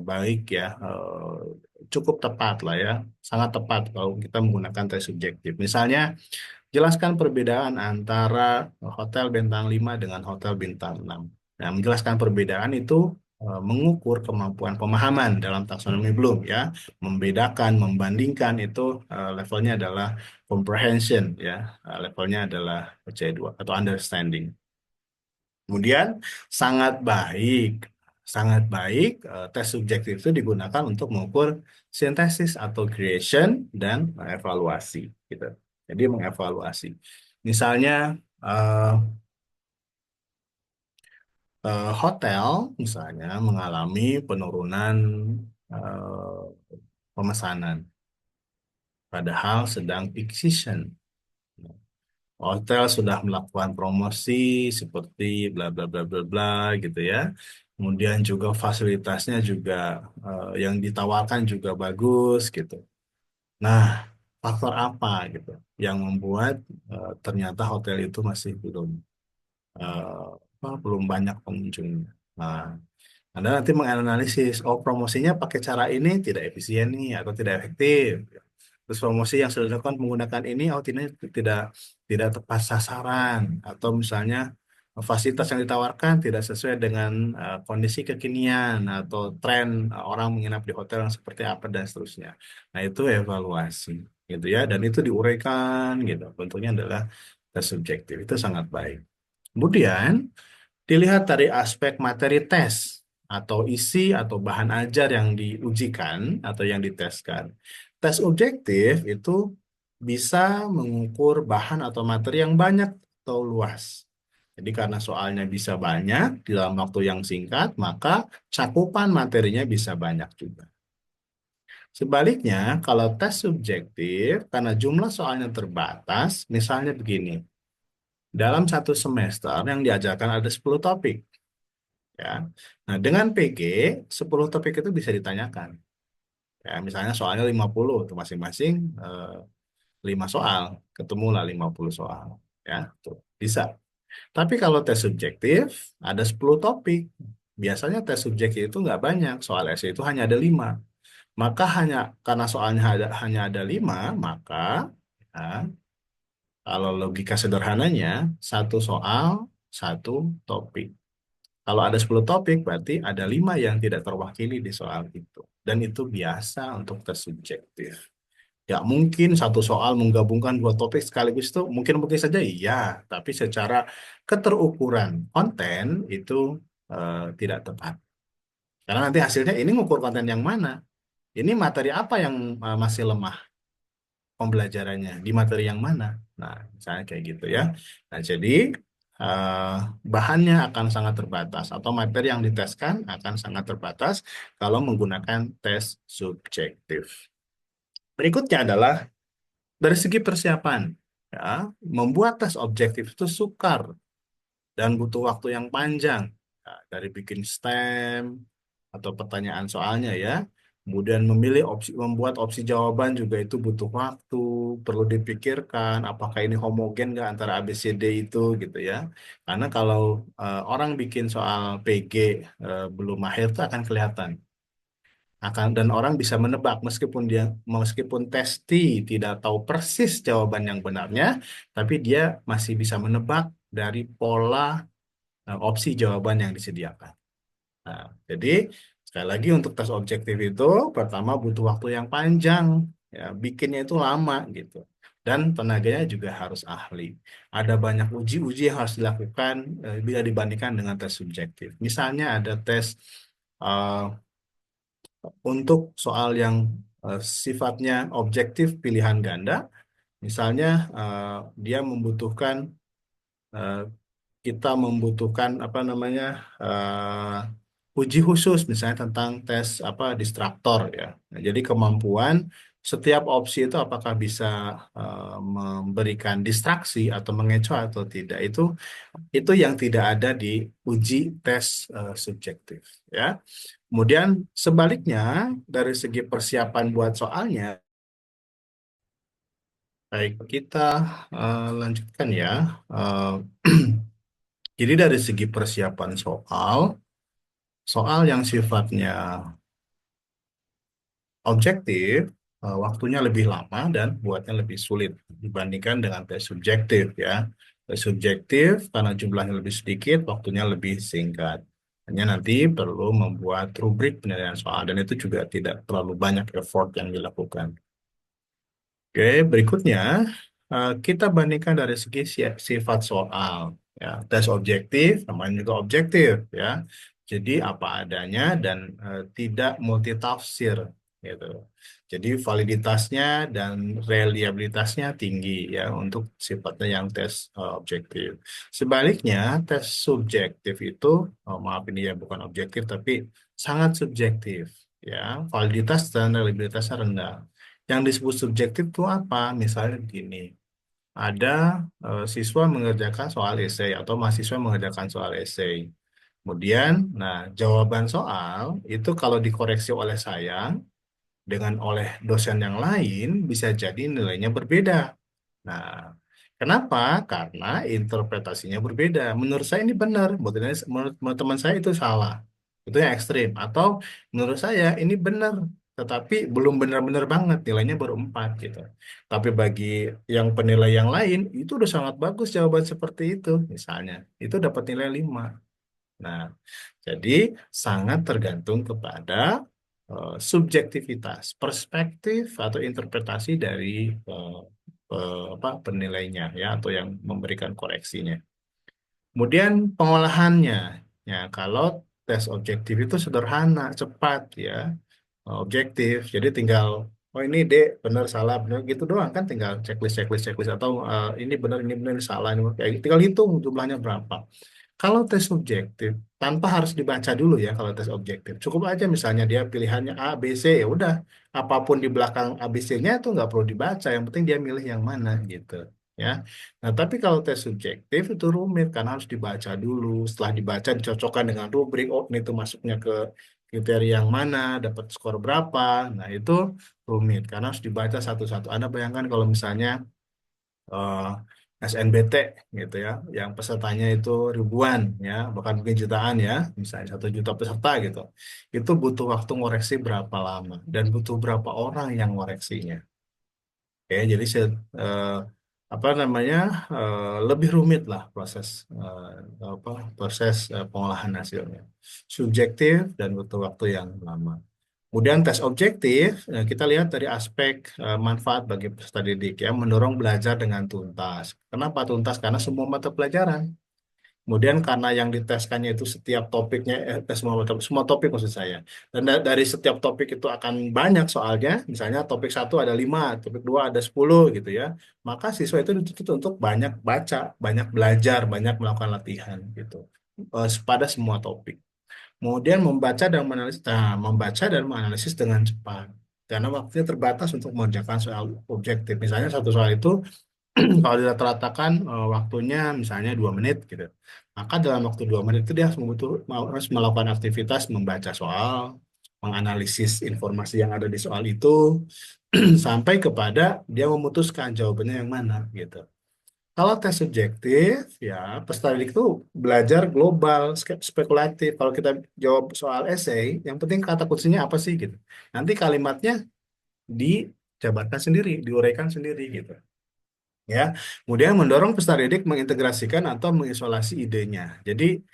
[SPEAKER 1] baik ya, cukup tepat lah ya, sangat tepat kalau kita menggunakan tes subjektif. Misalnya, jelaskan perbedaan antara hotel bintang 5 dengan hotel bintang 6. Nah, menjelaskan perbedaan itu mengukur kemampuan pemahaman dalam taksonomi Bloom ya. Membedakan, membandingkan itu levelnya adalah comprehension ya. Levelnya adalah C2 atau understanding. Kemudian sangat baik tes subjektif itu digunakan untuk mengukur sintesis atau creation dan evaluasi gitu. Jadi mengevaluasi. Misalnya eh, hotel misalnya mengalami penurunan eh, pemesanan padahal sedang peak season. Hotel sudah melakukan promosi seperti bla bla bla bla bla gitu ya. Kemudian juga fasilitasnya juga yang ditawarkan juga bagus gitu. Nah, faktor apa gitu yang membuat ternyata hotel itu masih belum banyak pengunjungnya. Nah, anda nanti menganalisis, oh promosinya pakai cara ini tidak efisien nih atau tidak efektif. Terus promosi yang sudah dilakukan menggunakan ini, oh tidak tidak tepat sasaran atau misalnya fasilitas yang ditawarkan tidak sesuai dengan kondisi kekinian atau tren orang menginap di hotel yang seperti apa dan seterusnya. Nah itu evaluasi gitu ya, dan itu diuraikan gitu. Bentuknya adalah tes subjektif itu sangat baik. Kemudian dilihat dari aspek materi tes atau isi atau bahan ajar yang diujikan atau yang diteskan. Tes objektif itu bisa mengukur bahan atau materi yang banyak atau luas. Jadi karena soalnya bisa banyak di dalam waktu yang singkat, maka cakupan materinya bisa banyak juga. Sebaliknya, kalau tes subjektif, karena jumlah soalnya terbatas, misalnya begini, dalam satu semester yang diajarkan ada 10 topik. Ya. Nah, dengan PG 10 topik itu bisa ditanyakan. Ya, misalnya soalnya 50 tuh masing-masing 5 soal, ketemulah 50 soal. Ya, tuh bisa. Tapi kalau tes subjektif ada 10 topik. Biasanya tes subjektif itu nggak banyak, soal essay itu hanya ada 5. Maka karena soalnya hanya ada 5, maka ya, kalau logika sederhananya satu soal, satu topik. Kalau ada 10 topik, berarti ada 5 yang tidak terwakili di soal itu. Dan itu biasa untuk tes subjektif. Ya mungkin satu soal menggabungkan dua topik sekaligus itu mungkin saja iya, tapi secara keterukuran konten itu tidak tepat. Karena nanti hasilnya ini ngukur konten yang mana? Ini materi apa yang masih lemah pembelajarannya? Di materi yang mana? Nah, misalnya kayak gitu ya. Nah, jadi eh, bahannya akan sangat terbatas atau materi yang diteskan akan sangat terbatas kalau menggunakan tes subjektif. Berikutnya adalah dari segi persiapan, ya, membuat tes objektif itu sukar dan butuh waktu yang panjang. Ya, dari bikin stem atau pertanyaan soalnya ya, kemudian membuat opsi jawaban juga itu butuh waktu, perlu dipikirkan apakah ini homogen nggak antara A, B, C, D itu gitu ya. Karena kalau orang bikin soal PG belum mahir itu akan kelihatan dan orang bisa menebak meskipun testi tidak tahu persis jawaban yang benarnya, tapi dia masih bisa menebak dari pola opsi jawaban yang disediakan. Nah, jadi sekali lagi untuk tes objektif itu pertama butuh waktu yang panjang, ya, bikinnya itu lama gitu. Dan tenaganya juga harus ahli. Ada banyak uji-uji yang harus dilakukan bila dibandingkan dengan tes subjektif. Misalnya ada tes eh, untuk soal yang sifatnya objektif pilihan ganda, misalnya dia membutuhkan eh, kita membutuhkan apa namanya uji khusus misalnya tentang tes apa distraktor ya. Nah, jadi kemampuan setiap opsi itu apakah bisa memberikan distraksi atau mengecoh atau tidak itu yang tidak ada di uji tes subjektif ya. Kemudian sebaliknya dari segi persiapan buat soalnya, baik kita lanjutkan ya. Eh, jadi dari segi persiapan soal, soal yang sifatnya objektif, waktunya lebih lama dan buatnya lebih sulit dibandingkan dengan tes subjektif ya. Tes subjektif karena jumlahnya lebih sedikit, waktunya lebih singkat. Hanya nanti perlu membuat rubrik penilaian soal dan itu juga tidak terlalu banyak effort yang dilakukan. Oke, berikutnya kita bandingkan dari segi sifat soal. Ya, tes objektif, namanya juga objektif, ya. Jadi apa adanya dan tidak multitafsir, gitu. Jadi validitasnya dan reliabilitasnya tinggi ya untuk sifatnya yang tes objektif. Sebaliknya, tes subjektif itu, maaf ini ya bukan objektif tapi sangat subjektif, ya. Validitas dan reliabilitasnya rendah. Yang disebut subjektif itu apa? Misalnya begini, ada siswa mengerjakan soal esai atau mahasiswa mengerjakan soal esai. Kemudian, nah jawaban soal itu kalau dikoreksi oleh saya dengan oleh dosen yang lain bisa jadi nilainya berbeda. Nah, kenapa? Karena interpretasinya berbeda. Menurut saya ini benar, menurut teman saya itu salah. Itu yang ekstrim. Atau menurut saya ini benar, tetapi belum benar-benar banget, nilainya baru 4 gitu. Tapi bagi yang penilai yang lain, itu udah sangat bagus jawaban seperti itu, misalnya. Itu dapat nilai 5. Nah, jadi sangat tergantung kepada subjektivitas, perspektif atau interpretasi dari eh, apa penilainya ya atau yang memberikan koreksinya. Kemudian pengolahannya, ya kalau tes objektif itu sederhana, cepat ya, objektif. Jadi tinggal oh ini D benar salah benar gitu doang kan tinggal checklist atau ini benar ini salah ini kayak gitu. Tinggal hitung jumlahnya berapa. Kalau tes subjektif, tanpa harus dibaca dulu ya kalau tes objektif. Cukup aja misalnya dia pilihannya A, B, C, ya udah. Apapun di belakang A, B, C-nya itu nggak perlu dibaca. Yang penting dia milih yang mana gitu. Ya. Nah, tapi kalau tes subjektif itu rumit karena harus dibaca dulu. Setelah dibaca dicocokkan dengan rubrik. Oh, ini tuh masuknya ke kriteria yang mana, dapat skor berapa. Nah, itu rumit karena harus dibaca satu-satu. Anda bayangkan kalau misalnya eh, SNBT gitu ya, yang pesertanya itu ribuan ya, bahkan mungkin jutaan ya, misalnya 1 juta peserta gitu, itu butuh waktu ngoreksi berapa lama dan butuh berapa orang yang ngoreksinya. Oke, jadi eh, apa namanya lebih rumit lah proses pengolahan hasilnya, subjektif dan butuh waktu yang lama. Kemudian tes objektif, kita lihat dari aspek manfaat bagi peserta didik ya, mendorong belajar dengan tuntas. Kenapa tuntas? Karena semua mata pelajaran. Kemudian karena yang diteskannya itu setiap topiknya, semua topik maksud saya. Dan dari setiap topik itu akan banyak soalnya, misalnya topik satu ada 5, topik 2 ada 10 gitu ya. Maka siswa itu dituntut untuk banyak baca, banyak belajar, banyak melakukan latihan gitu. Pada semua topik. Kemudian membaca dan menganalisis dengan cepat. Karena waktunya terbatas untuk mengerjakan soal objektif. Misalnya satu soal itu kalau dirata-ratakan waktunya misalnya 2 menit gitu. Maka dalam waktu 2 menit itu dia harus melakukan aktivitas membaca soal, menganalisis informasi yang ada di soal itu, sampai kepada dia memutuskan jawabannya yang mana gitu. Kalau tes subjektif, ya peserta didik itu belajar global, spekulatif. Kalau kita jawab soal esai, yang penting kata kuncinya apa sih gitu. Nanti kalimatnya dijabarkan sendiri, diuraikan sendiri gitu. ya. Kemudian mendorong peserta didik mengintegrasikan atau mengisolasi idenya. Jadi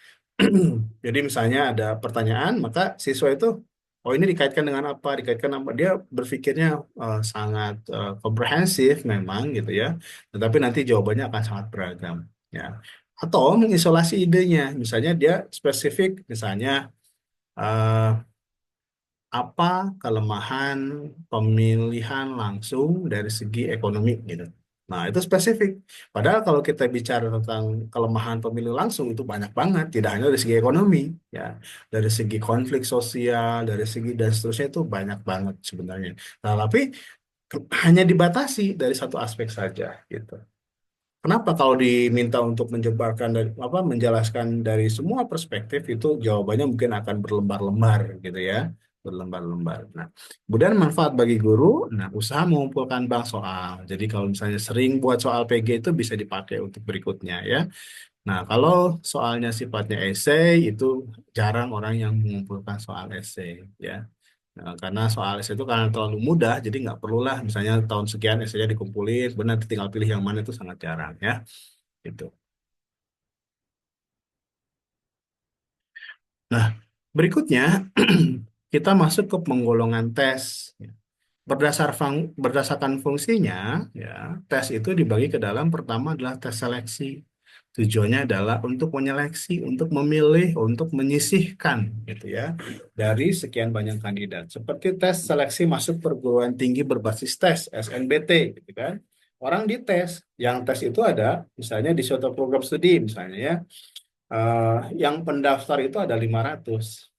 [SPEAKER 1] jadi misalnya ada pertanyaan, maka siswa itu oh ini dikaitkan dengan apa, dikaitkan apa, dia berpikirnya sangat komprehensif memang gitu ya. Tetapi nanti jawabannya akan sangat beragam ya. Atau mengisolasi idenya, misalnya dia spesifik misalnya eh, apa kelemahan pemilihan langsung dari segi ekonomi gitu. Nah, itu spesifik. Padahal kalau kita bicara tentang kelemahan pemilu langsung itu banyak banget, tidak hanya dari segi ekonomi, ya, dari segi konflik sosial, dari segi dan seterusnya itu banyak banget sebenarnya. Nah, tapi hanya dibatasi dari satu aspek saja gitu. Kenapa kalau diminta untuk menjebarkan dari apa menjelaskan dari semua perspektif itu jawabannya mungkin akan berlembar-lembar gitu ya, berlembar-lembar. Nah, kemudian manfaat bagi guru, nah usaha mengumpulkan bank soal. Jadi kalau misalnya sering buat soal PG itu bisa dipakai untuk berikutnya ya. Nah, kalau soalnya sifatnya esai itu jarang orang yang mengumpulkan soal esai ya. Nah, karena soal esai itu karena terlalu mudah, jadi nggak perlulah misalnya tahun sekian esainya dikumpulin, benar tinggal pilih yang mana itu sangat jarang ya. Gitu. Nah, berikutnya kita masuk ke penggolongan tes. Berdasarkan fungsinya, ya, tes itu dibagi ke dalam pertama adalah tes seleksi. Tujuannya adalah untuk menyeleksi, untuk memilih, untuk menyisihkan, gitu ya, dari sekian banyak kandidat. Seperti tes seleksi masuk perguruan tinggi berbasis tes (SNBT), gitu kan. Orang dites, yang tes itu ada, misalnya di suatu program studi, misalnya ya, yang pendaftar itu ada 500.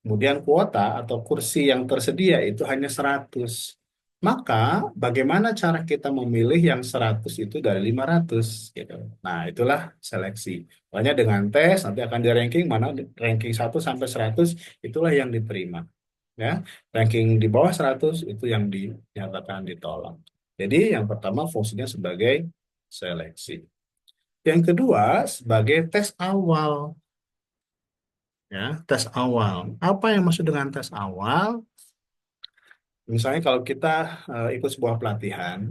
[SPEAKER 1] Kemudian kuota atau kursi yang tersedia itu hanya 100. Maka bagaimana cara kita memilih yang 100 itu dari 500 gitu. Nah, itulah seleksi. Makanya dengan tes nanti akan di ranking mana ranking 1 sampai 100 itulah yang diterima ya. Ranking di bawah 100 itu yang dinyatakan ditolak. Jadi yang pertama fungsinya sebagai seleksi. Yang kedua sebagai tes awal. Ya, tes awal. Apa yang maksud dengan tes awal? Misalnya kalau kita ikut sebuah pelatihan,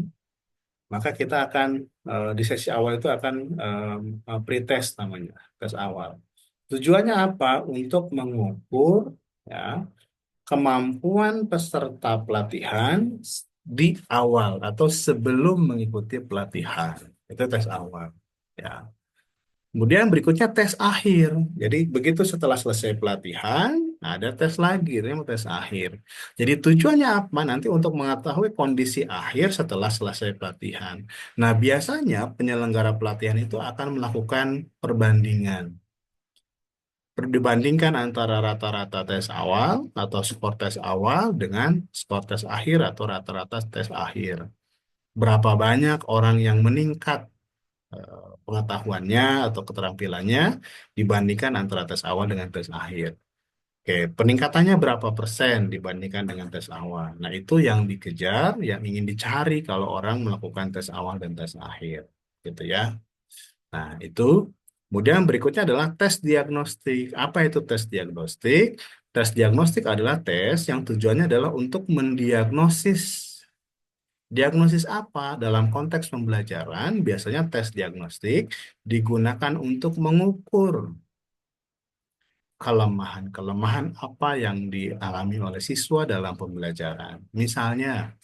[SPEAKER 1] maka kita akan di sesi awal itu akan pretest namanya, tes awal. Tujuannya apa? Untuk mengukur ya kemampuan peserta pelatihan di awal atau sebelum mengikuti pelatihan. Itu tes awal. Ya. Kemudian berikutnya tes akhir. Jadi begitu setelah selesai pelatihan, nah, ada tes lagi, itu yang tes akhir. Jadi tujuannya apa? Nanti untuk mengetahui kondisi akhir setelah selesai pelatihan. Nah, biasanya penyelenggara pelatihan itu akan melakukan perbandingan. Dibandingkan antara rata-rata tes awal atau skor tes awal dengan skor tes akhir atau rata-rata tes akhir. Berapa banyak orang yang meningkat pengetahuannya atau keterampilannya dibandingkan antara tes awal dengan tes akhir. Oke, peningkatannya berapa persen dibandingkan dengan tes awal? Nah, itu yang dikejar, yang ingin dicari kalau orang melakukan tes awal dan tes akhir, gitu ya. Nah, itu. Kemudian berikutnya adalah tes diagnostik. Apa itu tes diagnostik? Tes diagnostik adalah tes yang tujuannya adalah untuk mendiagnosis. Diagnosis apa? Dalam konteks pembelajaran, biasanya tes diagnostik digunakan untuk mengukur kelemahan-kelemahan apa yang dialami oleh siswa dalam pembelajaran. Misalnya,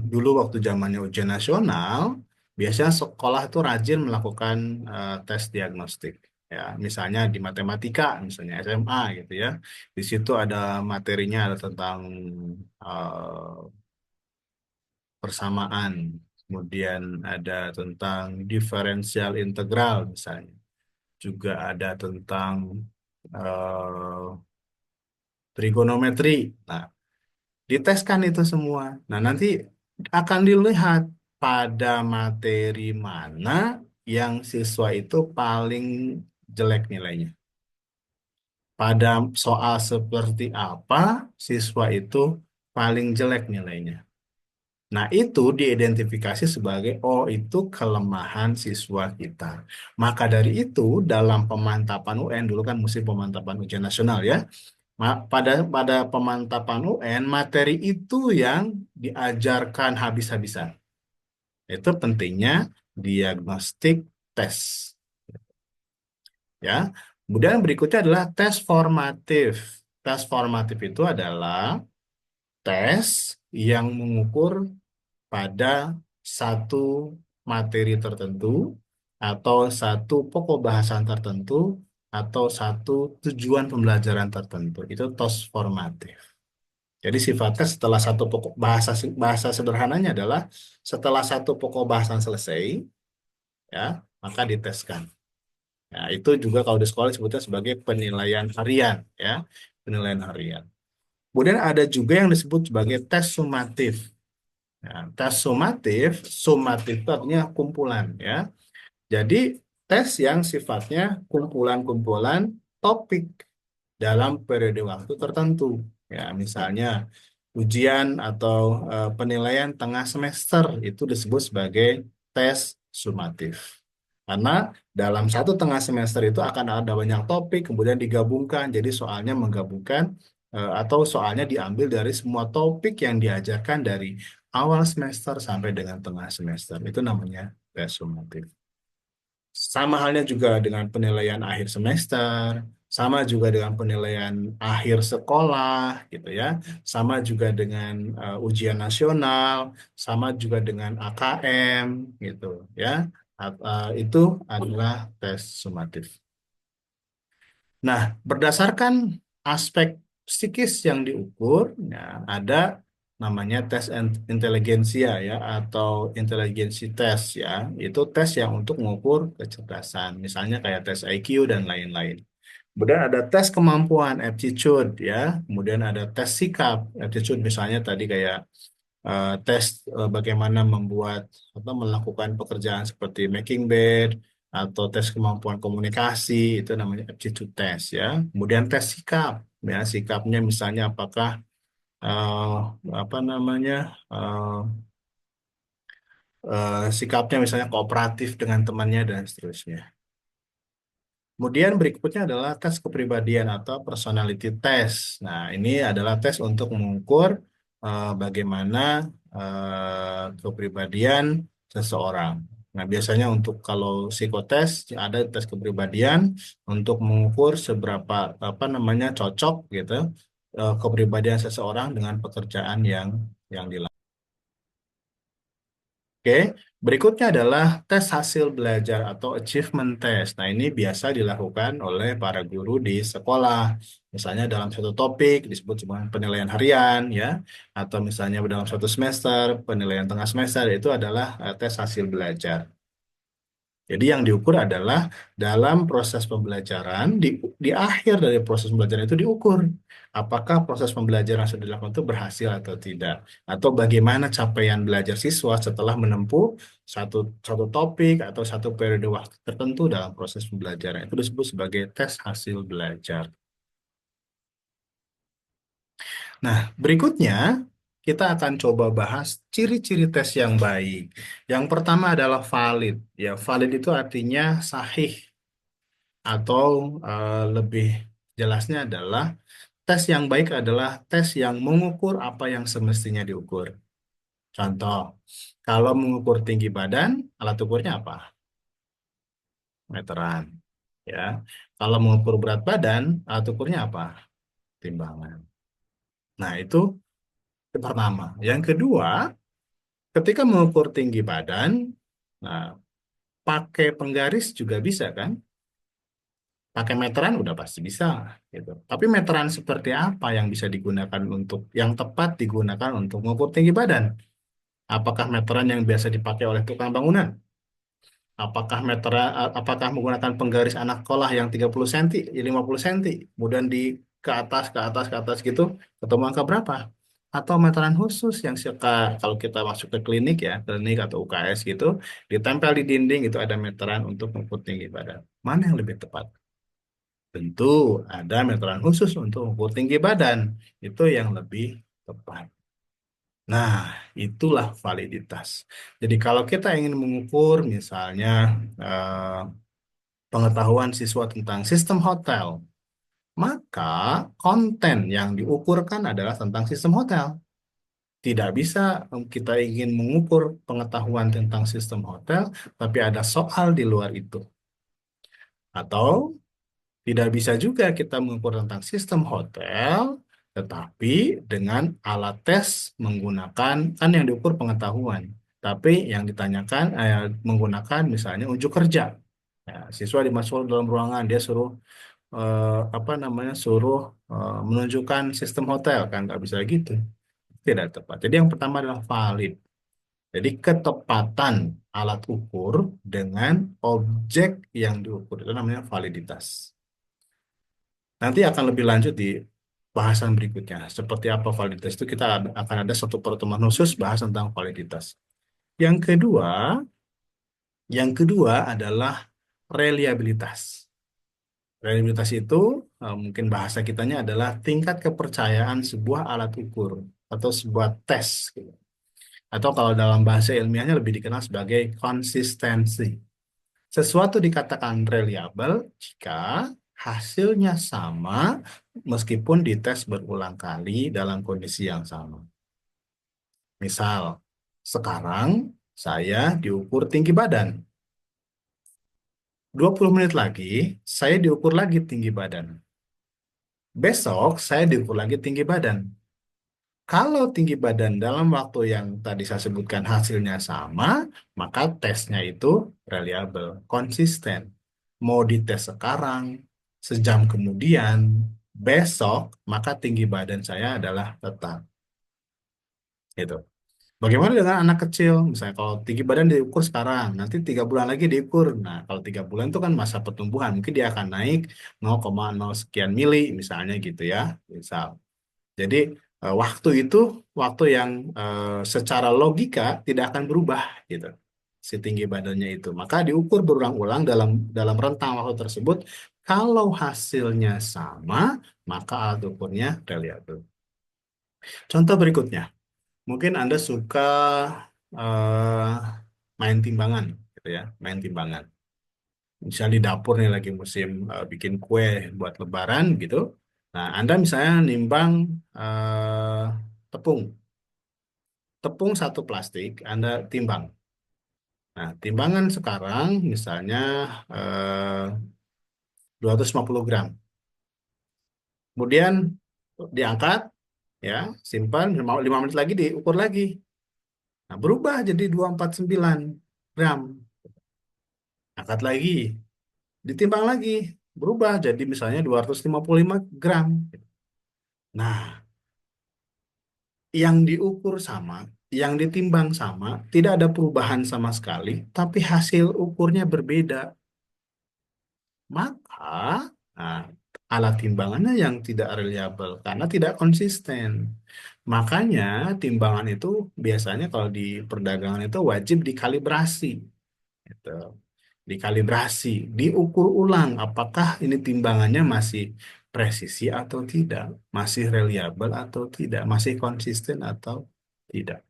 [SPEAKER 1] dulu waktu zamannya ujian nasional, biasanya sekolah itu rajin melakukan tes diagnostik. Ya, misalnya di matematika, misalnya SMA gitu ya. Di situ ada materinya ada tentang persamaan, kemudian ada tentang diferensial integral misalnya, juga ada tentang eh, trigonometri. Nah, diteskan itu semua. Nah, nanti akan dilihat pada materi mana yang siswa itu paling jelek nilainya. Pada soal seperti apa siswa itu paling jelek nilainya. Nah, itu diidentifikasi sebagai, oh, itu kelemahan siswa kita. Maka dari itu, dalam pemantapan UN, dulu kan musim pemantapan ujian nasional ya, pada pemantapan UN, materi itu yang diajarkan habis-habisan. Itu pentingnya diagnostik tes, ya. Kemudian berikutnya adalah tes formatif. Tes formatif itu adalah tes yang mengukur pada satu materi tertentu atau satu pokok bahasan tertentu atau satu tujuan pembelajaran tertentu. Itu tes formatif. Jadi sifatnya setelah satu pokok bahasa bahasa sederhananya adalah setelah satu pokok bahasan selesai, ya, maka diteskan. Nah, itu juga kalau di sekolah disebutnya sebagai penilaian harian, ya, penilaian harian. Kemudian ada juga yang disebut sebagai tes sumatif. Nah, tes sumatif, sumatif itu artinya kumpulan, ya. Jadi tes yang sifatnya kumpulan-kumpulan topik dalam periode waktu tertentu. Ya, misalnya ujian atau penilaian tengah semester itu disebut sebagai tes sumatif. Karena dalam satu tengah semester itu akan ada banyak topik, kemudian digabungkan, jadi soalnya menggabungkan atau soalnya diambil dari semua topik yang diajarkan dari awal semester sampai dengan tengah semester. Itu namanya tes sumatif. Sama halnya juga dengan penilaian akhir semester, sama juga dengan penilaian akhir sekolah, gitu ya. Sama juga dengan ujian nasional, sama juga dengan AKM, gitu ya. Itu adalah tes sumatif. Nah, berdasarkan aspek psikis yang diukur, ya, ada namanya tes inteligensia, ya, atau inteligensi tes, ya. Itu tes yang untuk mengukur kecerdasan, misalnya kayak tes IQ dan lain-lain. Kemudian ada tes kemampuan aptitude, ya. Kemudian ada tes sikap aptitude, misalnya tadi kayak tes bagaimana membuat atau melakukan pekerjaan seperti making bed atau tes kemampuan komunikasi, itu namanya aptitude test, ya. Kemudian tes sikap, ya, sikapnya misalnya apakah eh, apa namanya eh, sikapnya misalnya kooperatif dengan temannya dan seterusnya. Kemudian berikutnya adalah tes kepribadian atau personality test. Nah, ini adalah tes untuk mengukur bagaimana kepribadian seseorang. Nah, biasanya untuk kalau psikotes ada tes kepribadian untuk mengukur seberapa apa namanya cocok gitu kepribadian seseorang dengan pekerjaan yang dilakukan. Oke, berikutnya adalah tes hasil belajar atau achievement test. Nah, ini biasa dilakukan oleh para guru di sekolah. Misalnya dalam satu topik disebut sebagai penilaian harian, ya, atau misalnya dalam satu semester, penilaian tengah semester, itu adalah tes hasil belajar. Jadi yang diukur adalah dalam proses pembelajaran, di akhir dari proses pembelajaran itu diukur apakah proses pembelajaran yang sudah dilakukan itu berhasil atau tidak, atau bagaimana capaian belajar siswa setelah menempuh satu satu topik atau satu periode waktu tertentu dalam proses pembelajaran. Itu disebut sebagai tes hasil belajar. Nah, berikutnya kita akan coba bahas ciri-ciri tes yang baik. Yang pertama adalah valid. Ya, valid itu artinya sahih atau lebih jelasnya adalah tes yang baik adalah tes yang mengukur apa yang semestinya diukur. Contoh, kalau mengukur tinggi badan, alat ukurnya apa? Meteran. Ya. Kalau mengukur berat badan, alat ukurnya apa? Timbangan. Nah, itu yang pertama. Yang kedua, ketika mengukur tinggi badan, nah, pakai penggaris juga bisa kan? Pakai meteran udah pasti bisa gitu. Tapi meteran seperti apa yang bisa digunakan untuk yang tepat digunakan untuk mengukur tinggi badan? Apakah meteran yang biasa dipakai oleh tukang bangunan? Apakah menggunakan penggaris anak sekolah yang 30 cm, 50 cm, kemudian di ke atas gitu, ketemu angka berapa? Atau meteran khusus yang suka kalau kita masuk ke klinik, ya, klinik atau UKS gitu, ditempel di dinding itu ada meteran untuk mengukur tinggi badan. Mana yang lebih tepat? Tentu ada meteran khusus untuk mengukur tinggi badan. Itu yang lebih tepat. Nah, itulah validitas. Jadi kalau kita ingin mengukur misalnya eh, pengetahuan siswa tentang sistem hotel, maka konten yang diukurkan adalah tentang sistem hotel. Tidak bisa kita ingin mengukur pengetahuan tentang sistem hotel, tapi ada soal di luar itu. Atau tidak bisa juga kita mengukur tentang sistem hotel, tetapi dengan alat tes menggunakan, kan yang diukur pengetahuan. Tapi yang ditanyakan menggunakan misalnya unjuk kerja. Ya, siswa dimasukkan dalam ruangan, dia suruh apa namanya suruh menunjukkan sistem hotel kan nggak bisa gitu, tidak tepat. Jadi yang pertama adalah valid. Jadi ketepatan alat ukur dengan objek yang diukur itu namanya validitas. Nanti akan lebih lanjut di bahasan berikutnya. Seperti apa validitas itu kita akan ada satu pertemuan khusus bahas tentang validitas. Yang kedua, yang kedua adalah reliabilitas. Reliabilitas itu mungkin bahasa kitanya adalah tingkat kepercayaan sebuah alat ukur atau sebuah tes, gitu. Atau kalau dalam bahasa ilmiahnya lebih dikenal sebagai konsistensi. Sesuatu dikatakan reliable jika hasilnya sama meskipun dites berulang kali dalam kondisi yang sama. Misal, sekarang saya diukur tinggi badan. 20 menit lagi, saya diukur lagi tinggi badan. Besok, saya diukur lagi tinggi badan. Kalau tinggi badan dalam waktu yang tadi saya sebutkan hasilnya sama, maka tesnya itu reliable, konsisten. Mau dites sekarang, sejam kemudian, besok, maka tinggi badan saya adalah tetap. Gitu. Bagaimana dengan anak kecil? Misalnya kalau tinggi badan diukur sekarang, nanti 3 bulan lagi diukur. Nah, kalau 3 bulan itu kan masa pertumbuhan, mungkin dia akan naik 0,0 sekian mili, misalnya gitu ya. Misal. Jadi waktu itu waktu yang secara logika tidak akan berubah gitu si tinggi badannya itu. Maka diukur berulang-ulang dalam dalam rentang waktu tersebut. Kalau hasilnya sama, maka alat ukurnya reliable. Contoh berikutnya, mungkin Anda suka eh, main timbangan, gitu ya, main timbangan. Misalnya di dapur nih lagi musim bikin kue buat Lebaran gitu. Nah, Anda misalnya nimbang eh, tepung. Tepung satu plastik, Anda timbang. Nah, timbangan sekarang misalnya 250 gram. Kemudian diangkat, ya, simpan, 5 menit lagi diukur lagi. Nah, berubah jadi 249 gram. Angkat lagi, ditimbang lagi, berubah jadi misalnya 255 gram. Nah, yang diukur sama, yang ditimbang sama, tidak ada perubahan sama sekali, tapi hasil ukurnya berbeda. Maka, nah, alat timbangannya yang tidak reliable karena tidak konsisten. Makanya timbangan itu biasanya kalau di perdagangan itu wajib dikalibrasi, gitu. Dikalibrasi, diukur ulang apakah ini timbangannya masih presisi atau tidak, masih reliable atau tidak, masih konsisten atau tidak.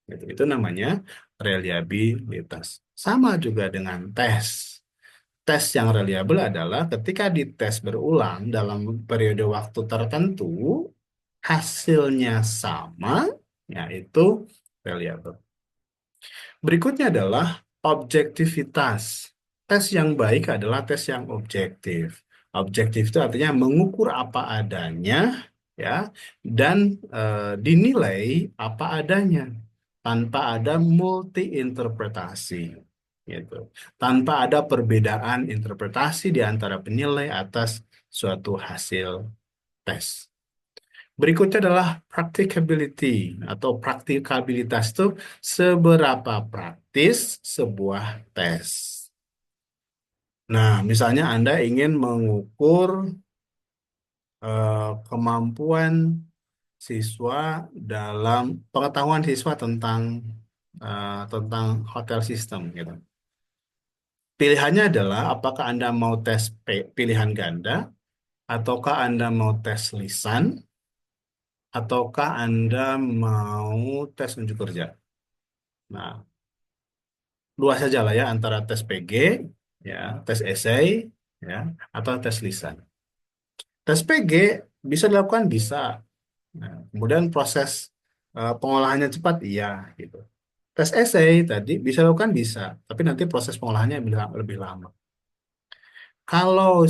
[SPEAKER 1] Gitu. Itu namanya reliabilitas. Sama juga dengan tes. Tes yang reliable adalah ketika dites berulang dalam periode waktu tertentu, hasilnya sama, yaitu reliable. Berikutnya adalah objektivitas. Tes yang baik adalah tes yang objektif. Objektif itu artinya mengukur apa adanya, ya, dan dinilai apa adanya tanpa ada multi interpretasi, gitu. Tanpa ada perbedaan interpretasi di antara penilai atas suatu hasil tes. Berikutnya adalah practicability atau praktikabilitas itu seberapa praktis sebuah tes. Nah, misalnya Anda ingin mengukur kemampuan siswa dalam pengetahuan siswa tentang hotel system gitu. Pilihannya adalah apakah Anda mau tes pilihan ganda ataukah Anda mau tes lisan ataukah Anda mau tes unjuk kerja. Nah, dua saja lah ya antara tes PG, ya, tes esai, ya, atau tes lisan. Tes PG bisa dilakukan bisa. Nah, kemudian proses Pengolahannya cepat, iya gitu. Tes essay tadi bisa lakukan bisa, tapi nanti proses pengolahannya lebih lama. Kalau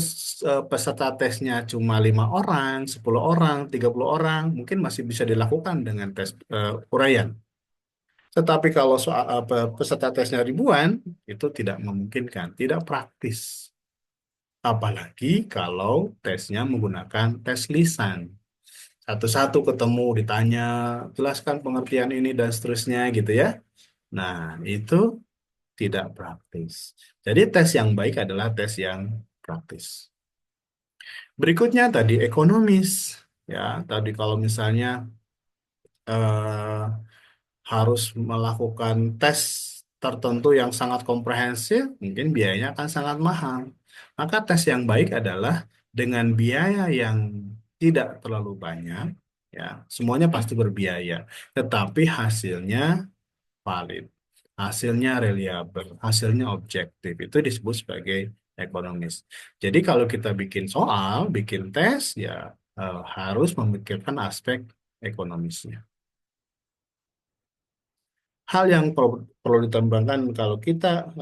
[SPEAKER 1] peserta tesnya cuma 5 orang, 10 orang, 30 orang, mungkin masih bisa dilakukan dengan tes uraian. Tetapi kalau soal peserta tesnya ribuan, itu tidak memungkinkan, tidak praktis. Apalagi kalau tesnya menggunakan tes lisan. Satu-satu ketemu, ditanya, jelaskan pengertian ini dan seterusnya gitu ya. Nah, itu tidak praktis. Jadi tes yang baik adalah tes yang praktis. Berikutnya tadi ekonomis. Ya, tadi kalau misalnya eh, harus melakukan tes tertentu yang sangat komprehensif, mungkin biayanya akan sangat mahal. Maka tes yang baik adalah dengan biaya yang tidak terlalu banyak, ya, semuanya pasti berbiaya, tetapi hasilnya valid, hasilnya reliable, hasilnya objektif. Itu disebut sebagai ekonomis. Jadi kalau kita bikin soal, bikin tes, ya harus memikirkan aspek ekonomisnya. Hal yang perlu ditambahkan kalau kita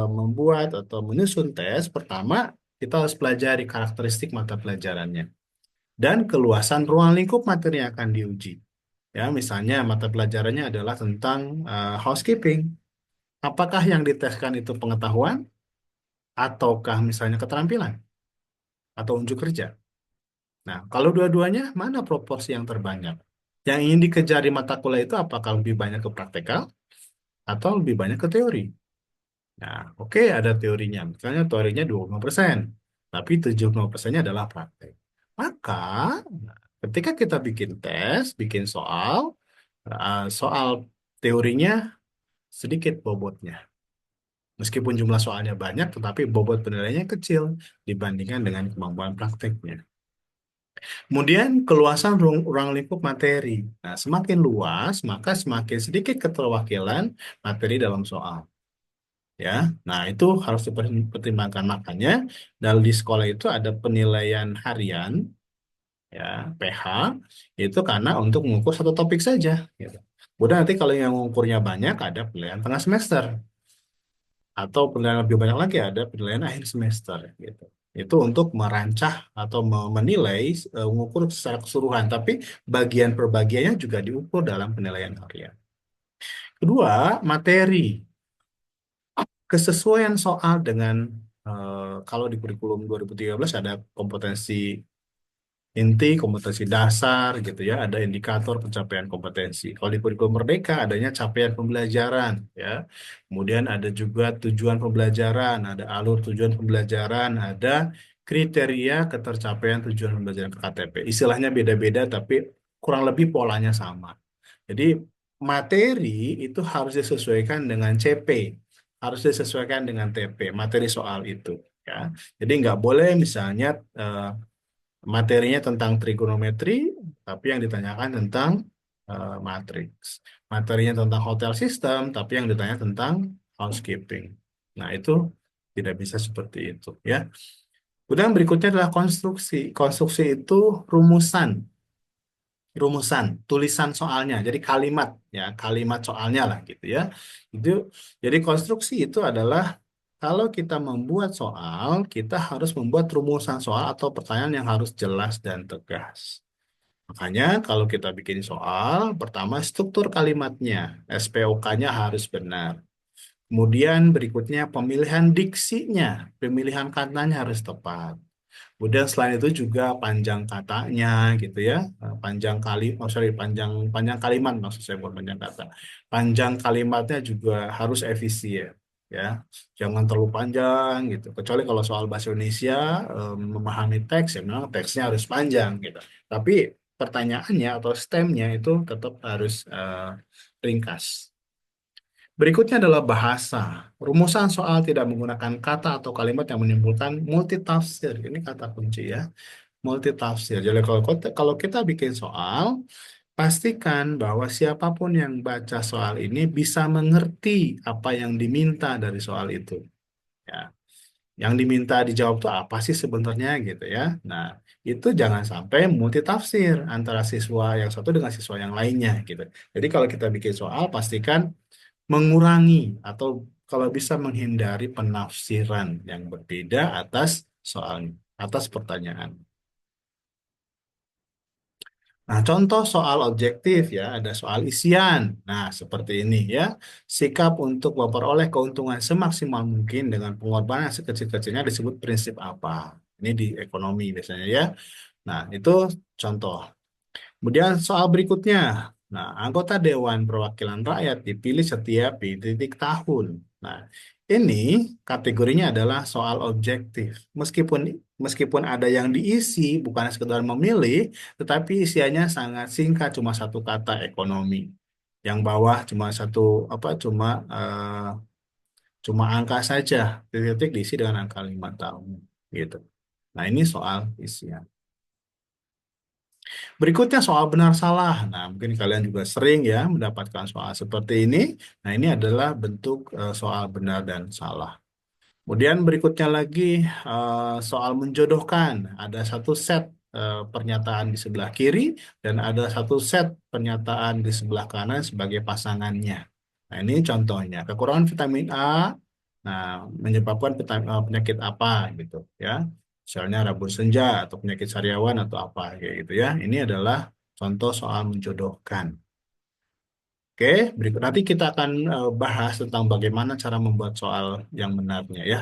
[SPEAKER 1] membuat atau menyusun tes, pertama kita harus pelajari karakteristik mata pelajarannya dan keluasan ruang lingkup materi yang akan diuji. Ya, misalnya mata pelajarannya adalah tentang housekeeping. Apakah yang diteskan itu pengetahuan ataukah misalnya keterampilan atau unjuk kerja? Nah, kalau dua-duanya, mana proporsi yang terbanyak? Yang ingin dikejar di mata kuliah itu apakah lebih banyak ke praktekal atau lebih banyak ke teori? Nah, oke, ada teorinya. Misalnya teorinya 25%, tapi 75%-nya adalah praktek. Maka, ketika kita bikin tes, bikin soal, soal teorinya sedikit bobotnya. Meskipun jumlah soalnya banyak, tetapi bobot penilaiannya kecil dibandingkan dengan kemampuan prakteknya. Kemudian, keluasan ruang lingkup materi. Nah, semakin luas, maka semakin sedikit keterwakilan materi dalam soal. Ya, nah itu harus dipertimbangkan. Makanya dalam di sekolah itu ada penilaian harian, ya, PH, itu karena untuk mengukur satu topik saja, gitu. Kemudian nanti kalau yang mengukurnya banyak ada penilaian tengah semester, atau penilaian lebih banyak lagi ada penilaian akhir semester, gitu. Itu untuk merancah atau menilai, mengukur secara keseluruhan, tapi bagian per bagiannya juga diukur dalam penilaian harian. Kedua, materi. Kesesuaian soal dengan kalau di kurikulum 2013 ada kompetensi inti, kompetensi dasar gitu ya, ada indikator pencapaian kompetensi. Kalau di kurikulum Merdeka adanya capaian pembelajaran ya. Kemudian ada juga tujuan pembelajaran, ada alur tujuan pembelajaran, ada kriteria ketercapaian tujuan pembelajaran KTP. Istilahnya beda-beda tapi kurang lebih polanya sama. Jadi materi itu harus disesuaikan dengan CP, harus disesuaikan dengan TP, materi soal itu. Ya, jadi nggak boleh misalnya materinya tentang trigonometri, tapi yang ditanyakan tentang matriks. Materinya tentang hotel system, tapi yang ditanya tentang housekeeping. Nah, itu tidak bisa seperti itu, ya. Kemudian berikutnya adalah konstruksi. Konstruksi itu rumusan rumusan, tulisan soalnya, jadi kalimat ya, kalimat soalnya lah gitu ya. Itu jadi konstruksi itu adalah kalau kita membuat soal, kita harus membuat rumusan soal atau pertanyaan yang harus jelas dan tegas. Makanya kalau kita bikin soal, pertama struktur kalimatnya, SPOK-nya harus benar. Kemudian berikutnya pemilihan diksinya, pemilihan katanya harus tepat. Kemudian selain itu juga panjang katanya gitu ya. Panjang kali, oh sorry, panjang panjang kalimat maksud saya bukan panjang kata. Panjang kalimatnya juga harus efisien ya. Jangan terlalu panjang gitu. Kecuali kalau soal bahasa Indonesia memahami teks ya memang teksnya harus panjang gitu. Tapi pertanyaannya atau stemnya itu tetap harus ringkas. Berikutnya adalah bahasa. Rumusan soal tidak menggunakan kata atau kalimat yang menimbulkan multitafsir. Ini kata kunci ya, multitafsir. Jadi kalau kita bikin soal, pastikan bahwa siapapun yang baca soal ini bisa mengerti apa yang diminta dari soal itu. Ya. yang diminta dijawab tuh apa sih sebenarnya gitu ya. Nah, itu jangan sampai multitafsir antara siswa yang satu dengan siswa yang lainnya gitu. Jadi kalau kita bikin soal, pastikan mengurangi atau kalau bisa menghindari penafsiran yang berbeda atas soal, atas pertanyaan. Nah, contoh soal objektif ya, ada soal isian. Nah, seperti ini ya. Sikap untuk memperoleh keuntungan semaksimal mungkin dengan pengorbanan sekecil-kecilnya disebut prinsip apa? Ini di ekonomi biasanya ya. Nah, itu contoh. Kemudian soal berikutnya. Nah, anggota Dewan Perwakilan Rakyat dipilih setiap di titik tahun. Nah, ini kategorinya adalah soal objektif. Meskipun meskipun ada yang diisi bukan sekedar memilih, tetapi isiannya sangat singkat, cuma satu kata ekonomi. Yang bawah cuma satu apa? Cuma angka saja. Titik diisi dengan angka 5 tahun. Gitu. Nah, ini soal isian. Berikutnya soal benar salah. Nah, mungkin kalian juga sering ya mendapatkan soal seperti ini. Nah, ini adalah bentuk soal benar dan salah. Kemudian berikutnya lagi soal menjodohkan. Ada satu set pernyataan di sebelah kiri dan ada satu set pernyataan di sebelah kanan sebagai pasangannya. Nah, ini contohnya. Kekurangan vitamin A, nah menyebabkan penyakit apa gitu ya. Misalnya rabun senja atau penyakit sariawan atau apa kayak gitu ya. Ini adalah contoh soal menjodohkan. Oke, berikut nanti kita akan bahas tentang bagaimana cara membuat soal yang benarnya ya.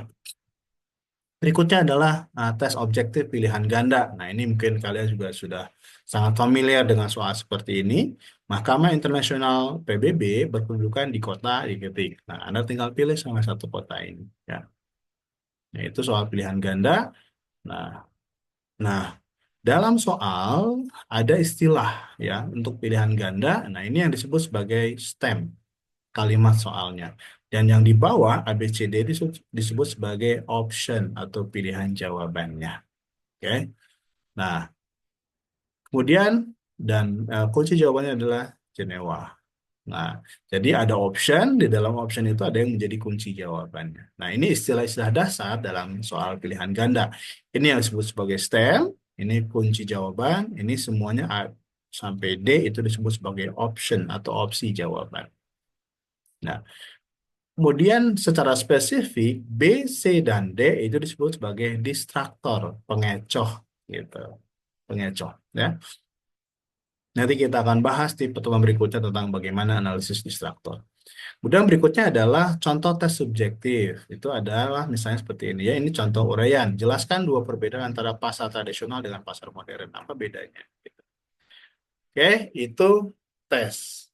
[SPEAKER 1] Berikutnya adalah tes objektif pilihan ganda. Nah, ini mungkin kalian juga sudah sangat familiar dengan soal seperti ini. Mahkamah Internasional PBB berkedudukan di kota di ketik. Nah, Anda tinggal pilih salah satu kota ini. Ya, yaitu soal pilihan ganda. Nah, nah, dalam soal ada istilah ya untuk pilihan ganda. Nah, ini yang disebut sebagai stem kalimat soalnya. Dan yang di bawah ABCD disebut sebagai option atau pilihan jawabannya. Oke. Nah, kemudian dan kunci jawabannya adalah Jenewa. Nah, jadi ada option, di dalam option itu ada yang menjadi kunci jawabannya. Nah, ini istilah-istilah dasar dalam soal pilihan ganda. Ini yang disebut sebagai stem, ini kunci jawaban, ini semuanya A sampai D itu disebut sebagai option atau opsi jawaban. Nah, kemudian secara spesifik B, C, dan D itu disebut sebagai distraktor, pengecoh gitu, pengecoh ya. Nanti kita akan bahas di pertemuan berikutnya tentang bagaimana analisis distraktor. Kemudian berikutnya adalah contoh tes subjektif. Itu adalah misalnya seperti ini ya. Ini contoh uraian. Jelaskan dua perbedaan antara pasar tradisional dengan pasar modern. Apa bedanya? Oke, itu tes.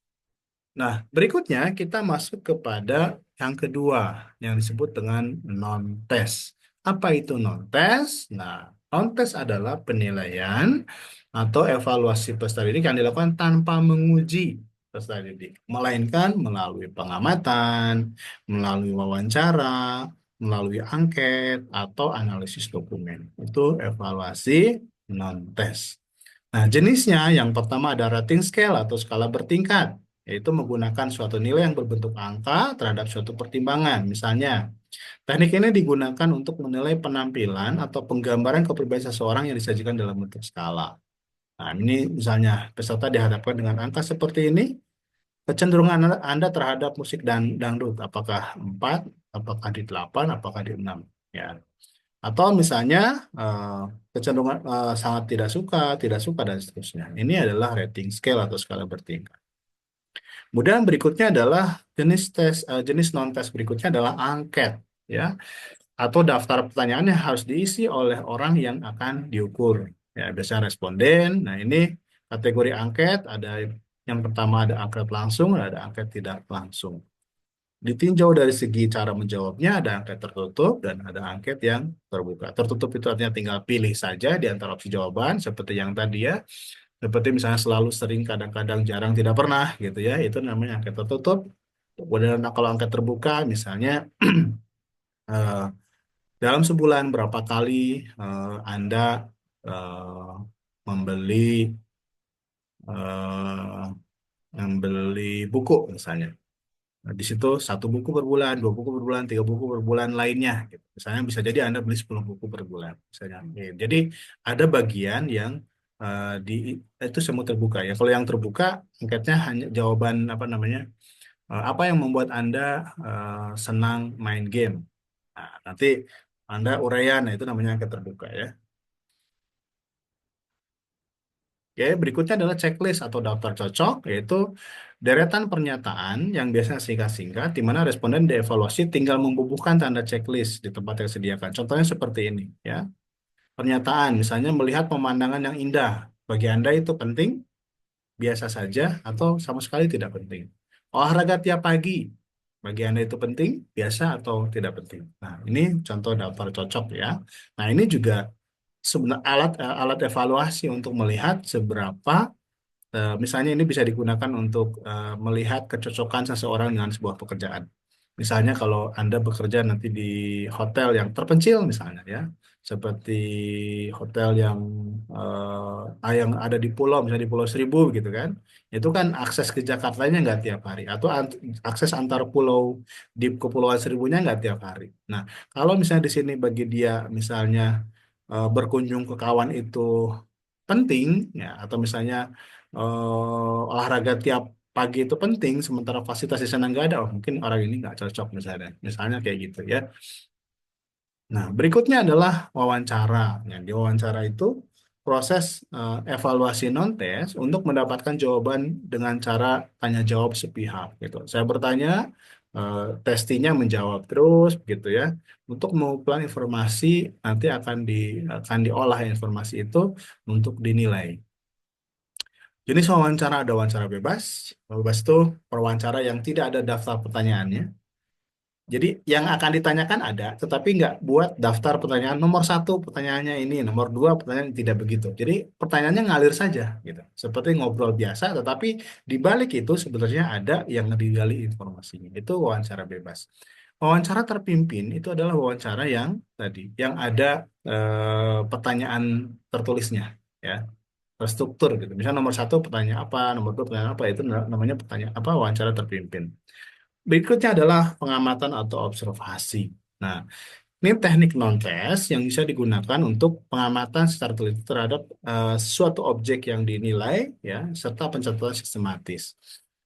[SPEAKER 1] Nah, berikutnya kita masuk kepada yang kedua yang disebut dengan non-tes. Apa itu non-tes? Nah, non-tes adalah penilaian atau evaluasi peserta didik yang dilakukan tanpa menguji peserta didik, melainkan melalui pengamatan, melalui wawancara, melalui angket, atau analisis dokumen. Itu evaluasi non-tes. Nah, jenisnya yang pertama ada rating scale atau skala bertingkat, yaitu menggunakan suatu nilai yang berbentuk angka terhadap suatu pertimbangan. Misalnya, teknik ini digunakan untuk menilai penampilan atau penggambaran kepribadian seseorang yang disajikan dalam bentuk skala. Nah, ini misalnya peserta dihadapkan dengan angka seperti ini, kecenderungan Anda terhadap musik dan dangdut, apakah 4, apakah di 8, apakah di 6. Ya. Atau misalnya eh, kecenderungan sangat tidak suka dan seterusnya. Ini adalah rating scale atau skala bertingkat. Kemudian berikutnya adalah jenis non tes berikutnya adalah angket ya atau daftar pertanyaan yang harus diisi oleh orang yang akan diukur. Ya, biasanya responden. Nah, ini kategori angket ada yang pertama ada angket langsung, ada angket tidak langsung. Ditinjau dari segi cara menjawabnya, ada angket tertutup dan ada angket yang terbuka. Tertutup itu artinya tinggal pilih saja di antara opsi jawaban, seperti yang tadi ya. Seperti misalnya selalu, sering, kadang-kadang, jarang, tidak pernah gitu ya. Itu namanya angket tertutup. Kemudian kalau angket terbuka, misalnya eh, dalam sebulan berapa kali Anda eh, membeli eh, membeli buku misalnya. Nah, di situ satu buku per bulan, dua buku per bulan, tiga buku per bulan lainnya. Gitu. Misalnya bisa jadi Anda beli 10 buku per bulan. Misalnya. Jadi ada bagian yang di itu semua terbuka ya. Kalau yang terbuka, angketnya hanya jawaban apa namanya, apa yang membuat Anda senang main game. Nah, nanti Anda uraian, nah itu namanya angket terbuka ya. Oke, berikutnya adalah checklist atau daftar cocok, yaitu deretan pernyataan yang biasanya singkat-singkat, di mana responden dievaluasi tinggal membubuhkan tanda checklist di tempat yang disediakan. Contohnya seperti ini, ya. Pernyataan, misalnya melihat pemandangan yang indah. Bagi Anda itu penting, biasa saja, atau sama sekali tidak penting. Olahraga tiap pagi, bagi Anda itu penting, biasa atau tidak penting. Nah, ini contoh daftar cocok ya. Nah, ini juga sebenarnya alat evaluasi untuk melihat seberapa. Misalnya ini bisa digunakan untuk melihat kecocokan seseorang dengan sebuah pekerjaan. Misalnya kalau Anda bekerja nanti di hotel yang terpencil misalnya ya, seperti hotel yang ada di pulau, misalnya di Pulau Seribu gitu kan, itu kan akses ke Jakartanya nggak tiap hari, atau akses antar pulau di Kepulauan Seribunya nggak tiap hari. Nah, kalau misalnya di sini bagi dia misalnya berkunjung ke kawan itu penting ya, atau misalnya olahraga tiap pagi itu penting sementara fasilitas di sana nggak ada, oh, mungkin orang ini nggak cocok misalnya kayak gitu ya. Nah, berikutnya adalah wawancara. Ya, di wawancara itu proses evaluasi non-tes untuk mendapatkan jawaban dengan cara tanya jawab sepihak gitu. Saya bertanya, testinya menjawab terus gitu ya. Untuk mengumpulan informasi, nanti akan diolah informasi itu untuk dinilai. Jenis wawancara ada wawancara bebas. Bebas itu perwawancara yang tidak ada daftar pertanyaannya. Jadi yang akan ditanyakan ada, tetapi nggak buat daftar pertanyaan nomor satu pertanyaannya ini, nomor dua pertanyaan tidak begitu. Jadi pertanyaannya ngalir saja, gitu. Seperti ngobrol biasa, tetapi di balik itu sebenarnya ada yang digali informasinya. Itu wawancara bebas. Wawancara terpimpin itu adalah wawancara yang tadi, yang ada pertanyaan tertulisnya, ya, terstruktur gitu. Misalnya nomor satu pertanyaan apa, nomor dua pertanyaan apa, itu namanya pertanyaan apa, wawancara terpimpin. Berikutnya adalah pengamatan atau observasi. Nah, ini teknik non-tes yang bisa digunakan untuk pengamatan secara teliti terhadap suatu objek yang dinilai, ya, serta pencatatan sistematis.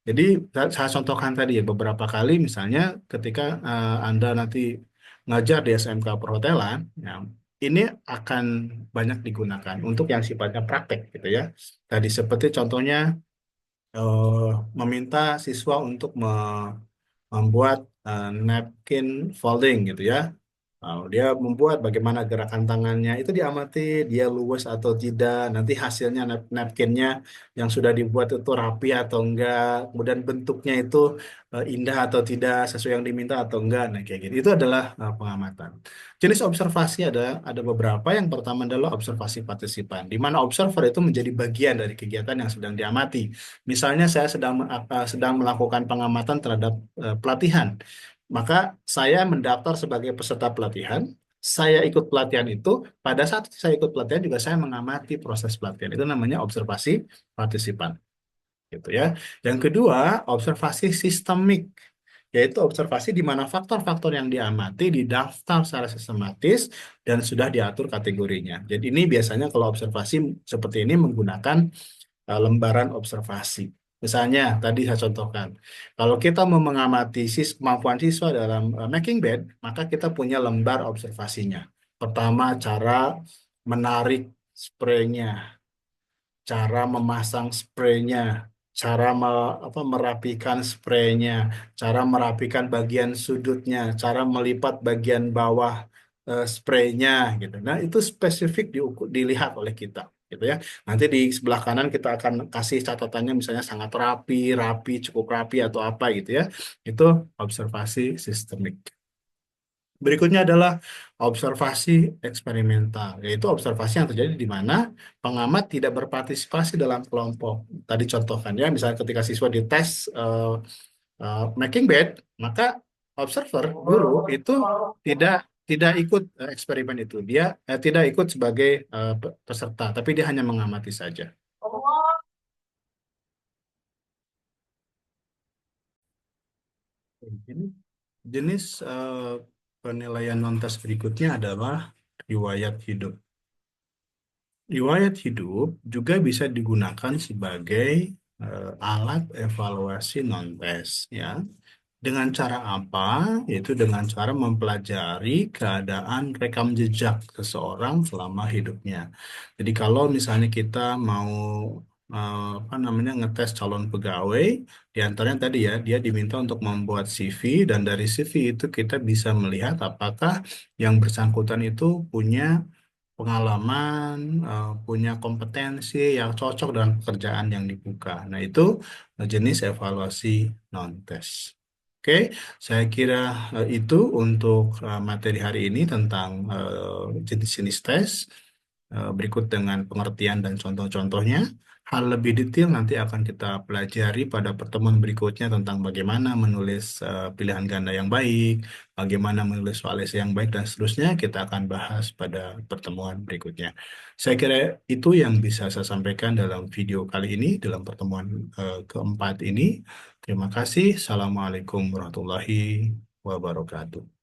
[SPEAKER 1] Jadi, saya contohkan tadi ya beberapa kali, misalnya ketika Anda nanti ngajar di SMK perhotelan, ya, ini akan banyak digunakan untuk yang sifatnya praktek gitu ya. Tadi seperti contohnya eh, meminta siswa untuk membuat napkin folding gitu ya. Dia membuat bagaimana gerakan tangannya itu diamati, dia luwes atau tidak, nanti hasilnya napkinnya yang sudah dibuat itu rapi atau enggak, kemudian bentuknya itu indah atau tidak, sesuai yang diminta atau enggak, nah kayak gitu. Itu adalah pengamatan. Jenis observasi ada beberapa. Yang pertama adalah observasi partisipan, di mana observer itu menjadi bagian dari kegiatan yang sedang diamati. Misalnya saya sedang melakukan pengamatan terhadap pelatihan. Maka saya mendaftar sebagai peserta pelatihan, saya ikut pelatihan itu, pada saat saya ikut pelatihan juga saya mengamati proses pelatihan. Itu namanya observasi partisipan, gitu ya. Yang kedua, observasi sistemik, yaitu observasi di mana faktor-faktor yang diamati didaftar secara sistematis dan sudah diatur kategorinya. Jadi ini biasanya kalau observasi seperti ini menggunakan lembaran observasi. Misalnya, tadi saya contohkan, kalau kita mau mengamati kemampuan siswa dalam making bed, maka kita punya lembar observasinya. Pertama, cara menarik spraynya, cara memasang spraynya, cara merapikan spraynya, cara merapikan bagian sudutnya, cara melipat bagian bawah spraynya gitu. Nah, itu spesifik dilihat oleh kita gitu ya. Nanti di sebelah kanan kita akan kasih catatannya misalnya sangat rapi, rapi, cukup rapi atau apa gitu ya. Itu observasi sistemik. Berikutnya adalah observasi eksperimental, yaitu observasi yang terjadi di mana pengamat tidak berpartisipasi dalam kelompok. Tadi contohkan ya, misalnya ketika siswa dites making bed, maka observer guru itu tidak tidak ikut eksperimen itu. Dia tidak ikut sebagai peserta, tapi dia hanya mengamati saja. Jenis, jenis penilaian non-tes berikutnya adalah riwayat hidup. Riwayat hidup juga bisa digunakan sebagai alat evaluasi non-tes, ya. Dengan cara apa? Yaitu dengan cara mempelajari keadaan rekam jejak seseorang selama hidupnya. Jadi kalau misalnya kita mau apa namanya ngetes calon pegawai, di antaranya tadi ya, dia diminta untuk membuat CV dan dari CV itu kita bisa melihat apakah yang bersangkutan itu punya pengalaman, punya kompetensi yang cocok dengan pekerjaan yang dibuka. Nah, itu jenis evaluasi non-tes. Oke, saya kira itu untuk materi hari ini tentang jenis-jenis tes. Berikut dengan pengertian dan contoh-contohnya. Hal lebih detail nanti akan kita pelajari pada pertemuan berikutnya tentang bagaimana menulis pilihan ganda yang baik, bagaimana menulis soal esai yang baik, dan seterusnya kita akan bahas pada pertemuan berikutnya. Saya kira itu yang bisa saya sampaikan dalam video kali ini, dalam pertemuan keempat ini. Terima kasih. Assalamualaikum warahmatullahi wabarakatuh.